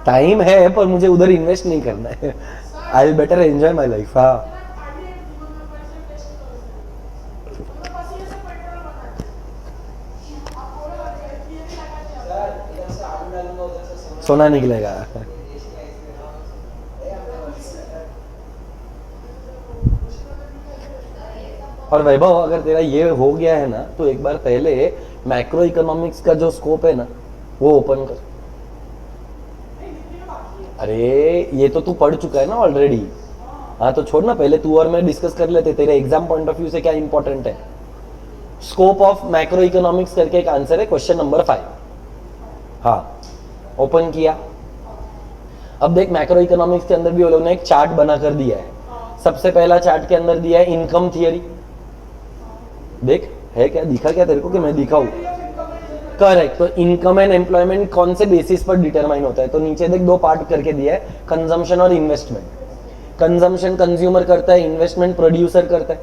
टाइम है पर मुझे उधर इन्वेस्ट नहीं करना है। I will better enjoy my life. हाँ सोना निकलेगा। और वैभव अगर तेरा ये हो गया है ना तो एक बार पहले मैक्रो इकोनॉमिक्स का जो स्कोप है ना वो ओपन कर। अरे ये तो तू पढ़ चुका है ना ऑलरेडी। हाँ तो छोड़ ना, पहले तू और मैं डिस्कस कर लेते, तेरे एग्जाम पॉइंट ऑफ व्यू से क्या इंपॉर्टेंट है। स्कोप ऑफ मैक्रो इकोनॉमिक्स करके एक आंसर है क्वेश्चन नंबर 5। हाँ ओपन किया। अब देख मैक्रो इकोनॉमिक्स के अंदर भी वो लोगों ने एक चार्ट बना कर दिया है। सबसे पहला चार्ट के अंदर दिया है इनकम थियरी। देख है क्या, दिखा क्या तेरे को कि मैं दिखाऊं? करेक्ट। तो इनकम एंड एम्प्लॉयमेंट कौन से बेसिस पर डिटरमाइन होता है? तो नीचे देख 2 पार्ट करके दिया है, कंजम्पशन और इन्वेस्टमेंट। कंजम्पशन कंज्यूमर करता है, इन्वेस्टमेंट प्रोड्यूसर करता है।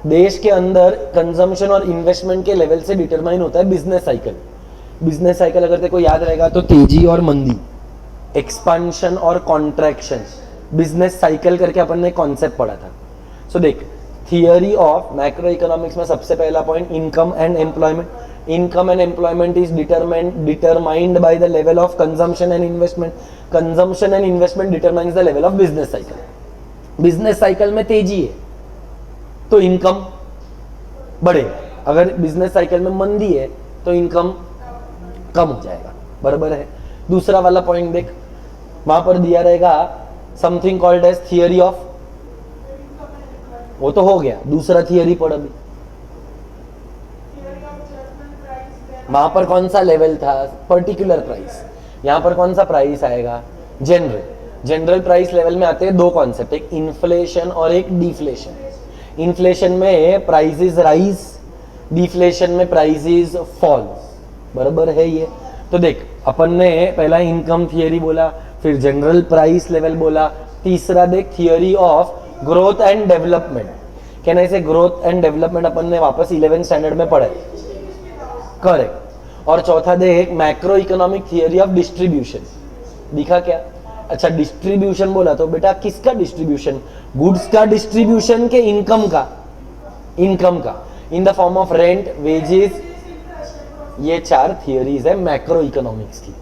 देश के अंदर कंजम्पशन और इन्वेस्टमेंट के लेवल से डिटरमाइन होता है बिजनेस साइकिल। बिजनेस साइकिल अगर तेरे को याद रहेगा तो तेजी और मंदी, एक्सपांशन और कॉन्ट्रैक्शन, बिजनेस साइकिल करके अपन ने कॉन्सेप्ट पढ़ा था। सो देख थियरी ऑफ मैक्रो इकोनॉमिक्स में सबसे पहला point income and employment. Income and employment is determined by the level of consumption and investment. Consumption and investment determines the level of business cycle. Business cycle में तेजी है तो income बढ़ेगा, अगर business cycle में मंदी है तो इनकम कम हो जाएगा। बराबर है। दूसरा वाला पॉइंट देख, वहां पर दिया रहेगा something called as theory of, वो तो हो गया। दूसरा थियरी पढ़ अभी। वहां पर कौन सा लेवल था? Particular price. यहां पर कौन सा प्राइस आएगा? जनरल। जनरल प्राइस लेवल में आते हैं 2 कॉन्सेप्ट, एक इन्फ्लेशन और एक डिफ्लेशन। इन्फ्लेशन में प्राइसेस राइज डिफ्लेशन में प्राइसेस फॉल्स, बराबर है ये। तो देख अपन ने पहला इनकम थियरी बोला, फिर जनरल प्राइस लेवल बोला, तीसरा देख theory of growth and development. कहना इसे ग्रोथ एंड डेवलपमेंट अपन ने वापस 11th स्टैंडर्ड में पढ़ा, करेक्ट। और चौथा देख macro economic theory of distribution, दिखा क्या? अच्छा डिस्ट्रीब्यूशन बोला तो बेटा किसका डिस्ट्रीब्यूशन? गुड्स का डिस्ट्रीब्यूशन के इनकम का? इनकम का, in the form of rent, wages. ये चार थियरीज है मैक्रो इकोनॉमिक्स की।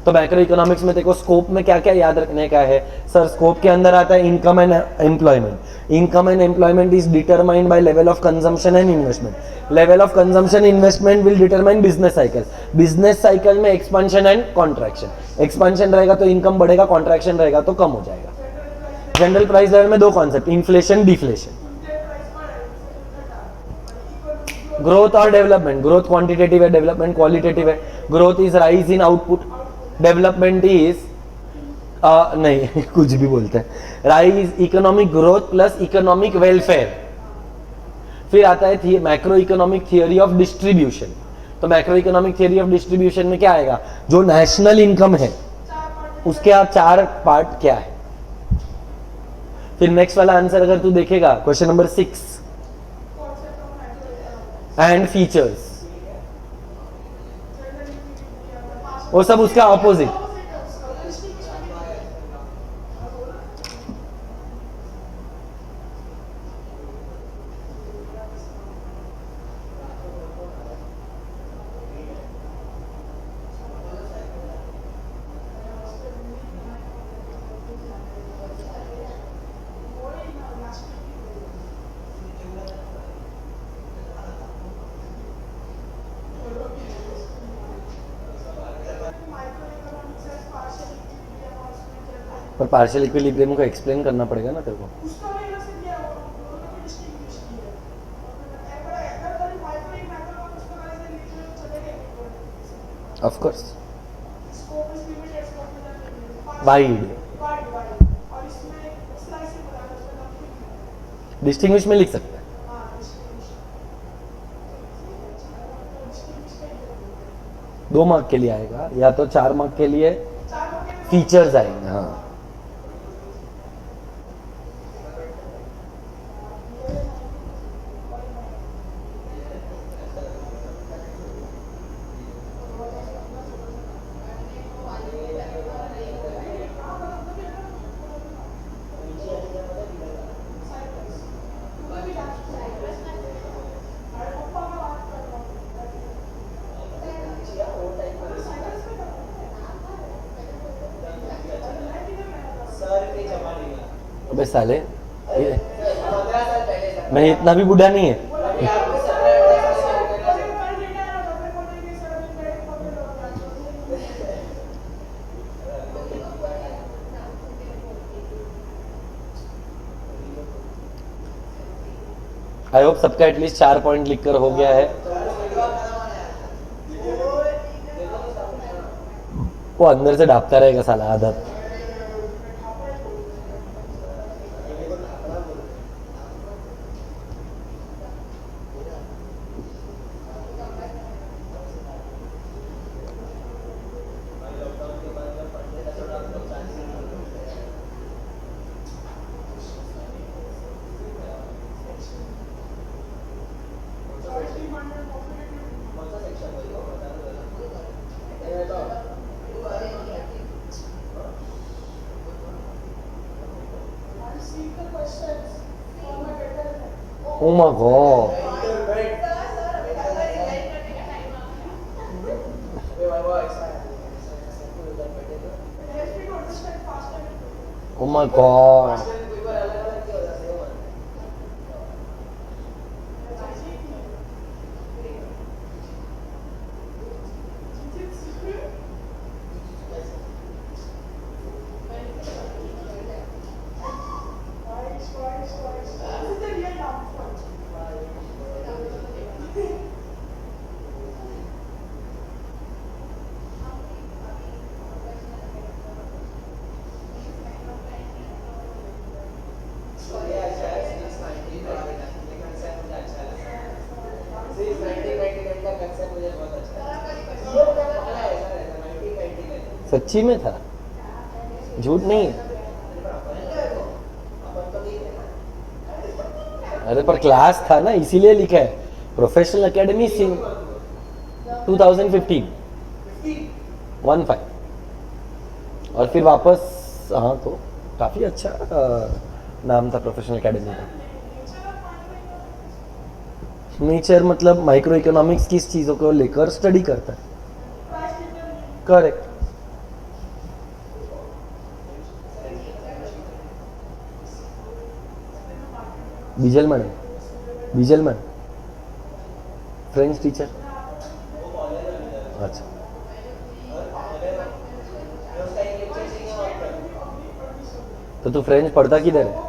तो मैक्रो इकोनॉमिक्स में देखो स्कोप में क्या क्या याद रखने का है सर? स्कोप के अंदर आता है income and employment. Income and employment is determined by level of consumption and investment. Level of consumption investment will determine business cycle. Business cycle में एक्सपांशन एंड कॉन्ट्रैक्शन। एक्सपांशन रहेगा तो इनकम बढ़ेगा, contraction रहेगा तो कम हो जाएगा। जनरल प्राइस लेवल में दो कॉन्सेप्ट, इन्फ्लेशन डिफ्लेशन। ग्रोथ और डेवलपमेंट, ग्रोथ क्वांटिटेटिव है, डेवलपमेंट क्वालिटेटिव है। Growth is rise in output, development is नहीं कुछ भी बोलते हैं, rise economic growth plus economic welfare. फिर आता है macro economic theory of distribution. तो macro economic theory of distribution में क्या आएगा? जो नेशनल इनकम है उसके आप चार पार्ट क्या है। फिर नेक्स्ट वाला आंसर अगर तू देखेगा क्वेश्चन नंबर 6 एंड फीचर्स, वो सब उसका ऑपोजिट। पर पार्शियल इक्विलिब्रियम को एक्सप्लेन करना पड़ेगा ना तेरे को। ऑफ कोर्स वाइड डिस्टिंग्विश में लिख सकते हैं। दो मार्क के लिए आएगा या तो 4 मार्क के लिए फीचर्स आएंगे। हाँ अबे साले मैं इतना भी बूढ़ा नहीं है। आई होप सबका एटलीस्ट 4 पॉइंट लिखकर हो गया है। वो अंदर से ढापता रहेगा साला आदत। Oh my god. Oh my god. सच्ची में था, झूठ नहीं है। अरे पर क्लास था ना, इसीलिए लिखा है प्रोफेशनल एकेडमी सिंह 2015 15। और फिर वापस, हाँ तो काफी अच्छा नाम था प्रोफेशनल एकेडमी का। नेचर मतलब माइक्रो इकोनॉमिक्स किस चीजों को लेकर स्टडी करता है। करेक्ट। बीजल madam French teacher. अच्छा, तो तू फ्रेंच पढ़ता किधर है?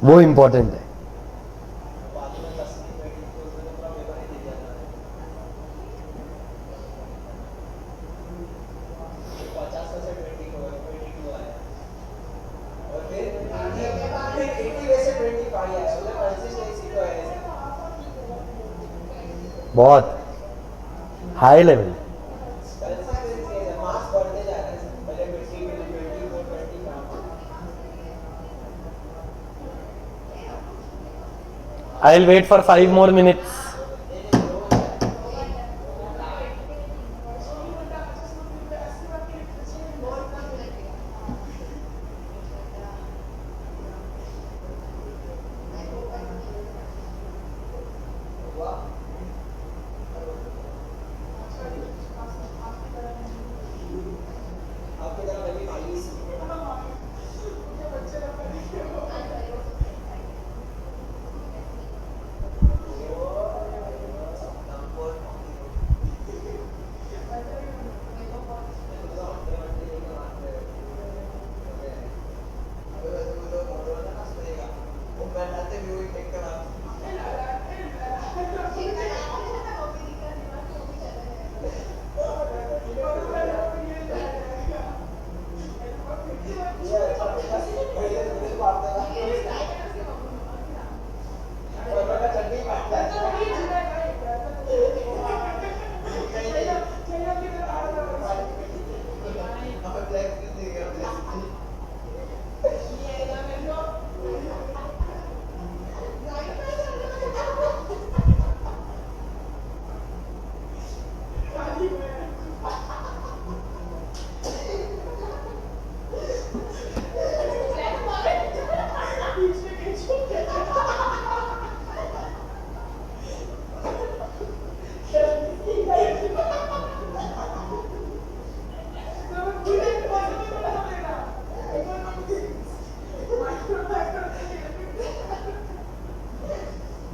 वो इम्पोर्टेंट है। बहुत high level. I'll wait for 5 more minutes.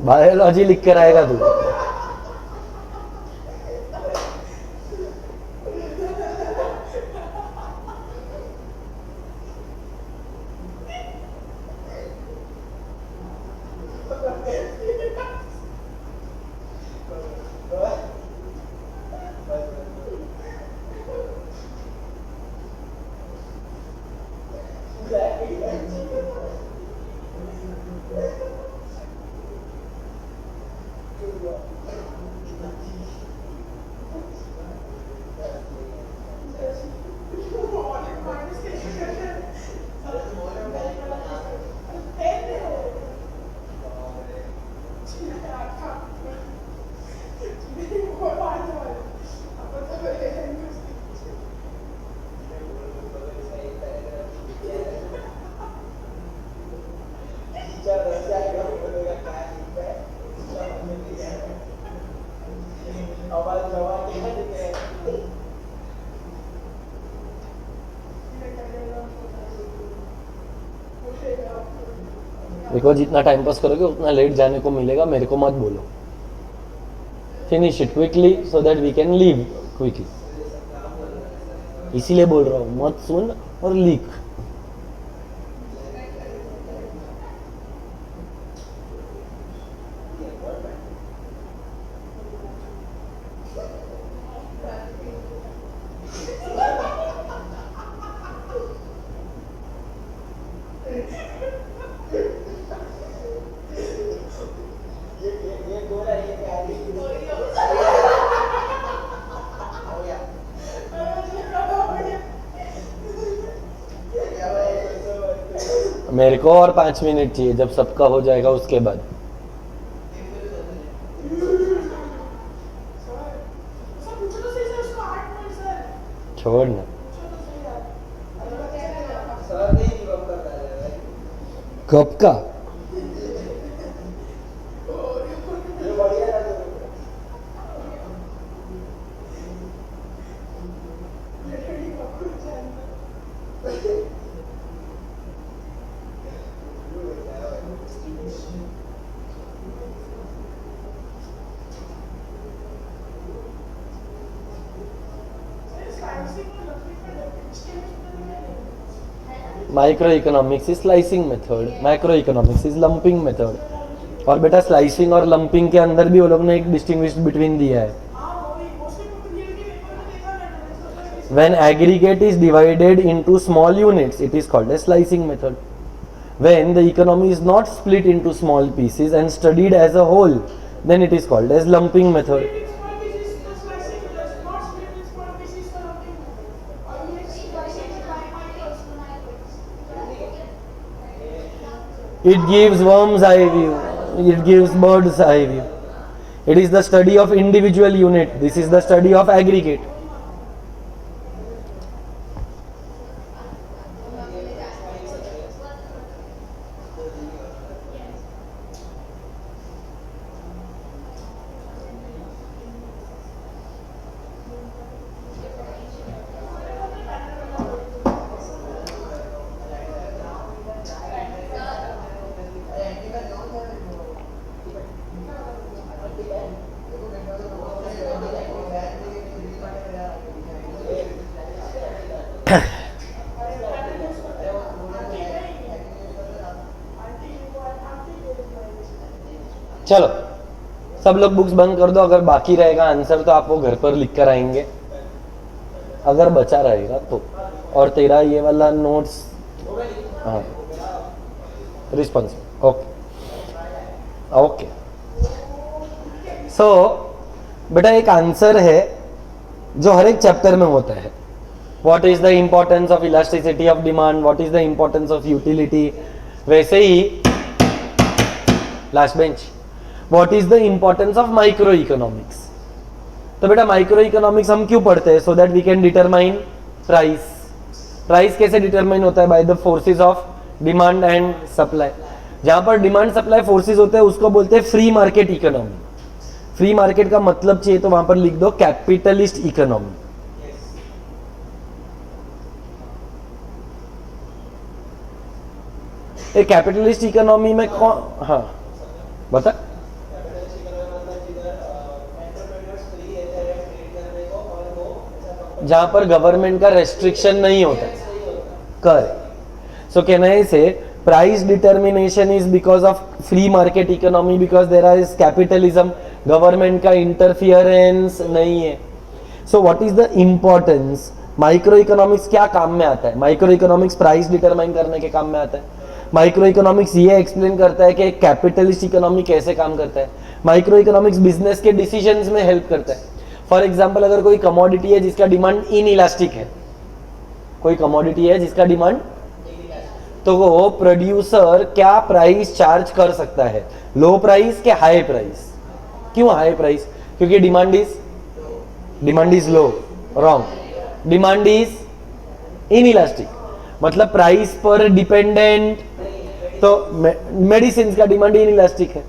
Biology लिख कर आएगा तू। देखो जितना टाइम पास करोगे उतना लेट जाने को मिलेगा, मेरे को मत बोलो। Finish it quickly so that we can leave quickly. इसीलिए बोल रहा हूँ, मत सुन और लिख। मेरे को और 5 मिनट चाहिए, जब सबका हो जाएगा उसके बाद। छोड़ ना, कब का? Microeconomics is slicing method, macroeconomics is lumping method. और बेटा स्लाइसिंग और लंपिंग के अंदर भी वो लोग ने एक डिस्टिंग्विश बिटवीन दिया है। When aggregate is divided into small units, it is called as slicing method. When the economy is not split into small pieces and studied as a whole, then it is called as lumping method. It gives worm's eye view, it gives bird's eye view. It is the study of individual unit, this is the study of aggregate. चलो सब लोग books बंद कर दो, अगर बाकी रहेगा answer तो आप वो घर पर लिख कर आएंगे, अगर बचा रहेगा तो। और तेरा ये वाला नोट्स, हाँ रिस्पॉन्स, ओके ओके। सो बेटा एक आंसर है जो हर एक चैप्टर में होता है। What is the importance of elasticity of demand, what is the importance of utility. वैसे ही last bench, what is the importance of micro economics. तो बेटा माइक्रो इकोनॉमिक्स हम क्यों पढ़ते हैं? So that we can determine price. Price कैसे determine होता है? By the forces of demand and supply. जहां पर डिमांड सप्लाई फोर्सेस होते हैं उसको बोलते हैं free market economy. Free market का मतलब चाहिए तो वहां पर लिख दो कैपिटलिस्ट इकोनॉमी। एक कैपिटलिस्ट इकोनॉमी में कौन, हाँ बता। जहां पर गवर्नमेंट का रेस्ट्रिक्शन नहीं होता कर। सो can I say price determination is because of free market economy, because there is capitalism, government का इंटरफियरेंस नहीं है। So what is the importance? Micro economics क्या काम में आता है? माइक्रो इकोनॉमिक्स प्राइस डिटरमाइन करने के काम में आता है। माइक्रो इकोनॉमिक्स ये एक्सप्लेन करता है कि कैपिटलिस्ट इकोनॉमी कैसे काम करता है। माइक्रो इकोनॉमिक्स बिजनेस के डिसीजंस में हेल्प करता है। फॉर एग्जांपल अगर कोई कमोडिटी है जिसका डिमांड इनइलास्टिक है, कोई कमोडिटी है जिसका डिमांड, तो वो प्रोड्यूसर क्या प्राइस चार्ज कर सकता है? लो प्राइस के हाई प्राइस? क्यों हाई प्राइस? क्योंकि demand is low. Wrong, demand is inelastic, मतलब प्राइस पर डिपेंडेंट। तो मेडिसिन का डिमांड इनइलास्टिक है,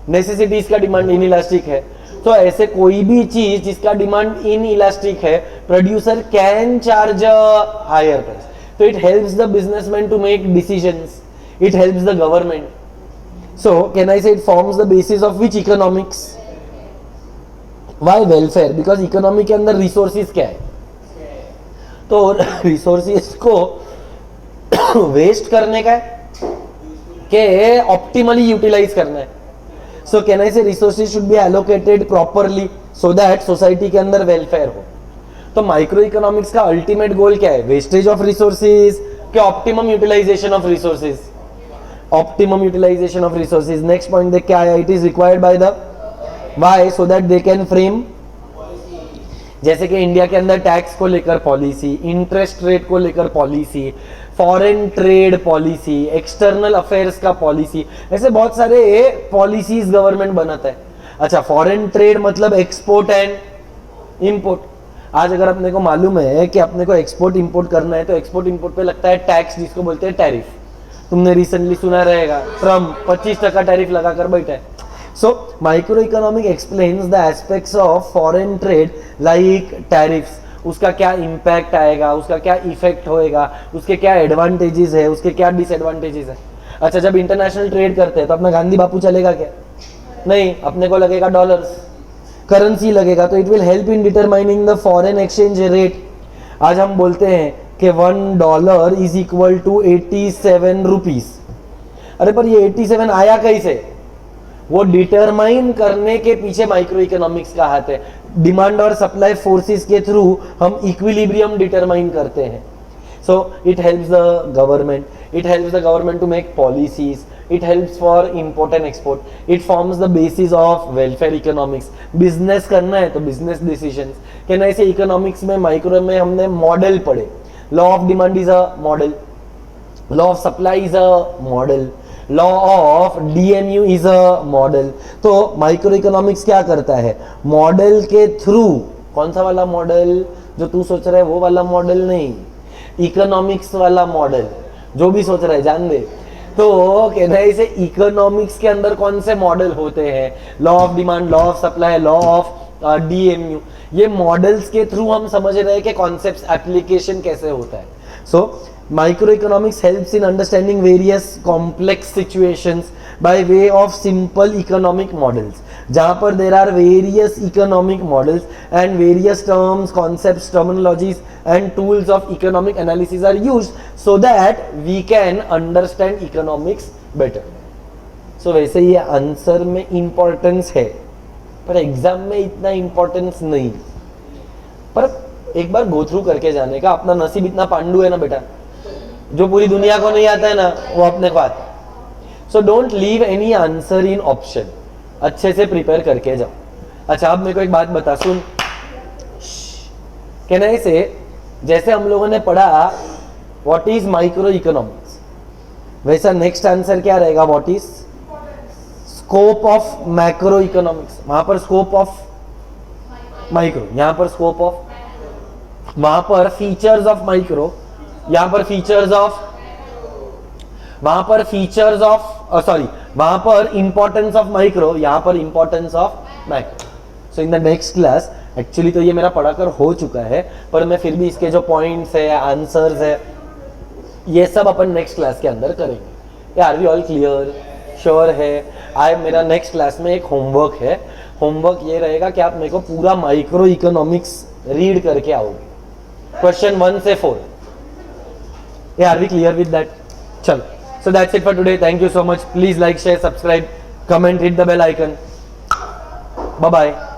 नेसेसिटीज का डिमांड इनइलास्टिक है। तो ऐसे कोई भी चीज जिसका डिमांड इनइलास्टिक है, producer can charge higher price. तो it helps the businessman to make decisions, it helps the government. So can I say it forms the basis of which economics? Why welfare? Because economy के अंदर resources क्या है? तो resources को waste करने का है कि ऑप्टिमली यूटिलाइज करना है. सो can I say resources should be allocated properly so that society के अंदर वेलफेयर हो. तो माइक्रो इकोनॉमिक्स का अल्टीमेट गोल क्या है? वेस्टेज ऑफ रिसोर्सेज के optimum utilisation of resources. Optimum utilisation of resources. Next point देख क्या है? It is required by the why so that they can frame, जैसे कि इंडिया के अंदर टैक्स को लेकर पॉलिसी, इंटरेस्ट रेट को लेकर policy, foreign trade policy, external affairs का पॉलिसी, ऐसे बहुत सारे पॉलिसीज गवर्नमेंट बनाता है. अच्छा, फॉरेन ट्रेड मतलब एक्सपोर्ट एंड इंपोर्ट. आज अगर अपने को मालूम है कि अपने को एक्सपोर्ट इंपोर्ट करना है तो एक्सपोर्ट इंपोर्ट पे लगता है टैक्स, जिसको बोलते हैं टैरिफ. तुमने रिसेंटली सुना रहेगा ट्रम्प 25% टैरिफ लगाकर बैठा है. So microeconomic explains the aspects of foreign trade like tariffs. उसका क्या इम्पैक्ट आएगा, उसका क्या इफेक्ट होएगा, उसके क्या एडवांटेजेस है, उसके क्या डिसएडवांटेजेस है. अच्छा, जब इंटरनेशनल ट्रेड करते हैं तो अपना गांधी बापू चलेगा क्या? नहीं, अपने को लगेगा डॉलर्स, करेंसी लगेगा. तो it will help in determining the foreign exchange rate. आज हम बोलते हैं कि $1 इज इक्वल टू 87 रुपीज. अरे पर ये 87 आया कैसे? वो डिटरमाइन करने के पीछे माइक्रो इकोनॉमिक्स का हाथ है. डिमांड और सप्लाई फोर्सेस के थ्रू हम इक्विलिब्रियम डिटरमाइन करते हैं. So it helps the government to make policies. It helps for import and export. It forms the basis of welfare economics. Business करना है तो बिजनेस डिसीजंस. कहना ऐसे इकोनॉमिक्स में माइक्रो में हमने मॉडल पढ़े. Law of demand is a model, law of supply is a model, law of DMU is a model. तो माइक्रो इकोनॉमिक्स क्या करता है? मॉडल के थ्रू, कौन सा वाला मॉडल जो तू सोच रहा है वो वाला मॉडल नहीं, इकोनॉमिक्स वाला मॉडल. जो भी सोच रहा है जान दे. तो कहना है इसे इकोनॉमिक्स के अंदर कौन से मॉडल होते हैं? Law of demand, law of supply, law of DMU. ये मॉडल्स के थ्रू हम समझ रहे हैं कि कॉन्सेप्ट्स एप्लीकेशन कैसे होता है. सो microeconomics helps in understanding various complex situations by way of simple economic models. जहाँ पर there are various economic models and various terms, concepts, terminologies and tools of economic analysis are used so that we can understand economics better. So वैसे ये answer में importance है पर exam में इतना importance नहीं. पर एक बार गो थ्रू करके जाने का. अपना नसीब इतना पांडु है ना बेटा, जो पूरी दुनिया को नहीं आता है ना वो अपने को आता है. So don't leave any answer in option. अच्छे से प्रिपेयर करके जाओ. अच्छा, अब मेरे को एक बात बता, सुन. कहना इसे जैसे हम लोगों ने पढ़ा व्हाट इज माइक्रो इकोनॉमिक्स, वैसा नेक्स्ट आंसर क्या रहेगा? What is scope of macro economics. वहां पर स्कोप ऑफ माइक्रो, यहां पर स्कोप ऑफ, वहां पर फीचर्स ऑफ माइक्रो, यहां पर फीचर्स ऑफ, वहां पर फीचर्स ऑफ सॉरी वहां पर इंपॉर्टेंस ऑफ माइक्रो, यहां पर importance of macro. So in the next class, actually तो ये मेरा पढ़ाकर हो चुका है पर मैं फिर भी इसके जो पॉइंट्स है, आंसर्स है, ये सब अपन नेक्स्ट क्लास के अंदर करेंगे. Are we all clear? Sure है? मेरा नेक्स्ट क्लास में एक होमवर्क है. होमवर्क ये रहेगा कि आप मेरे को पूरा माइक्रो इकोनॉमिक्स रीड करके आओगे, क्वेश्चन 1 से 4. Yeah, are we clear with that? Chalo. So that's it for today. Thank you so much. Please like, share, subscribe, comment, hit the bell icon. Bye bye.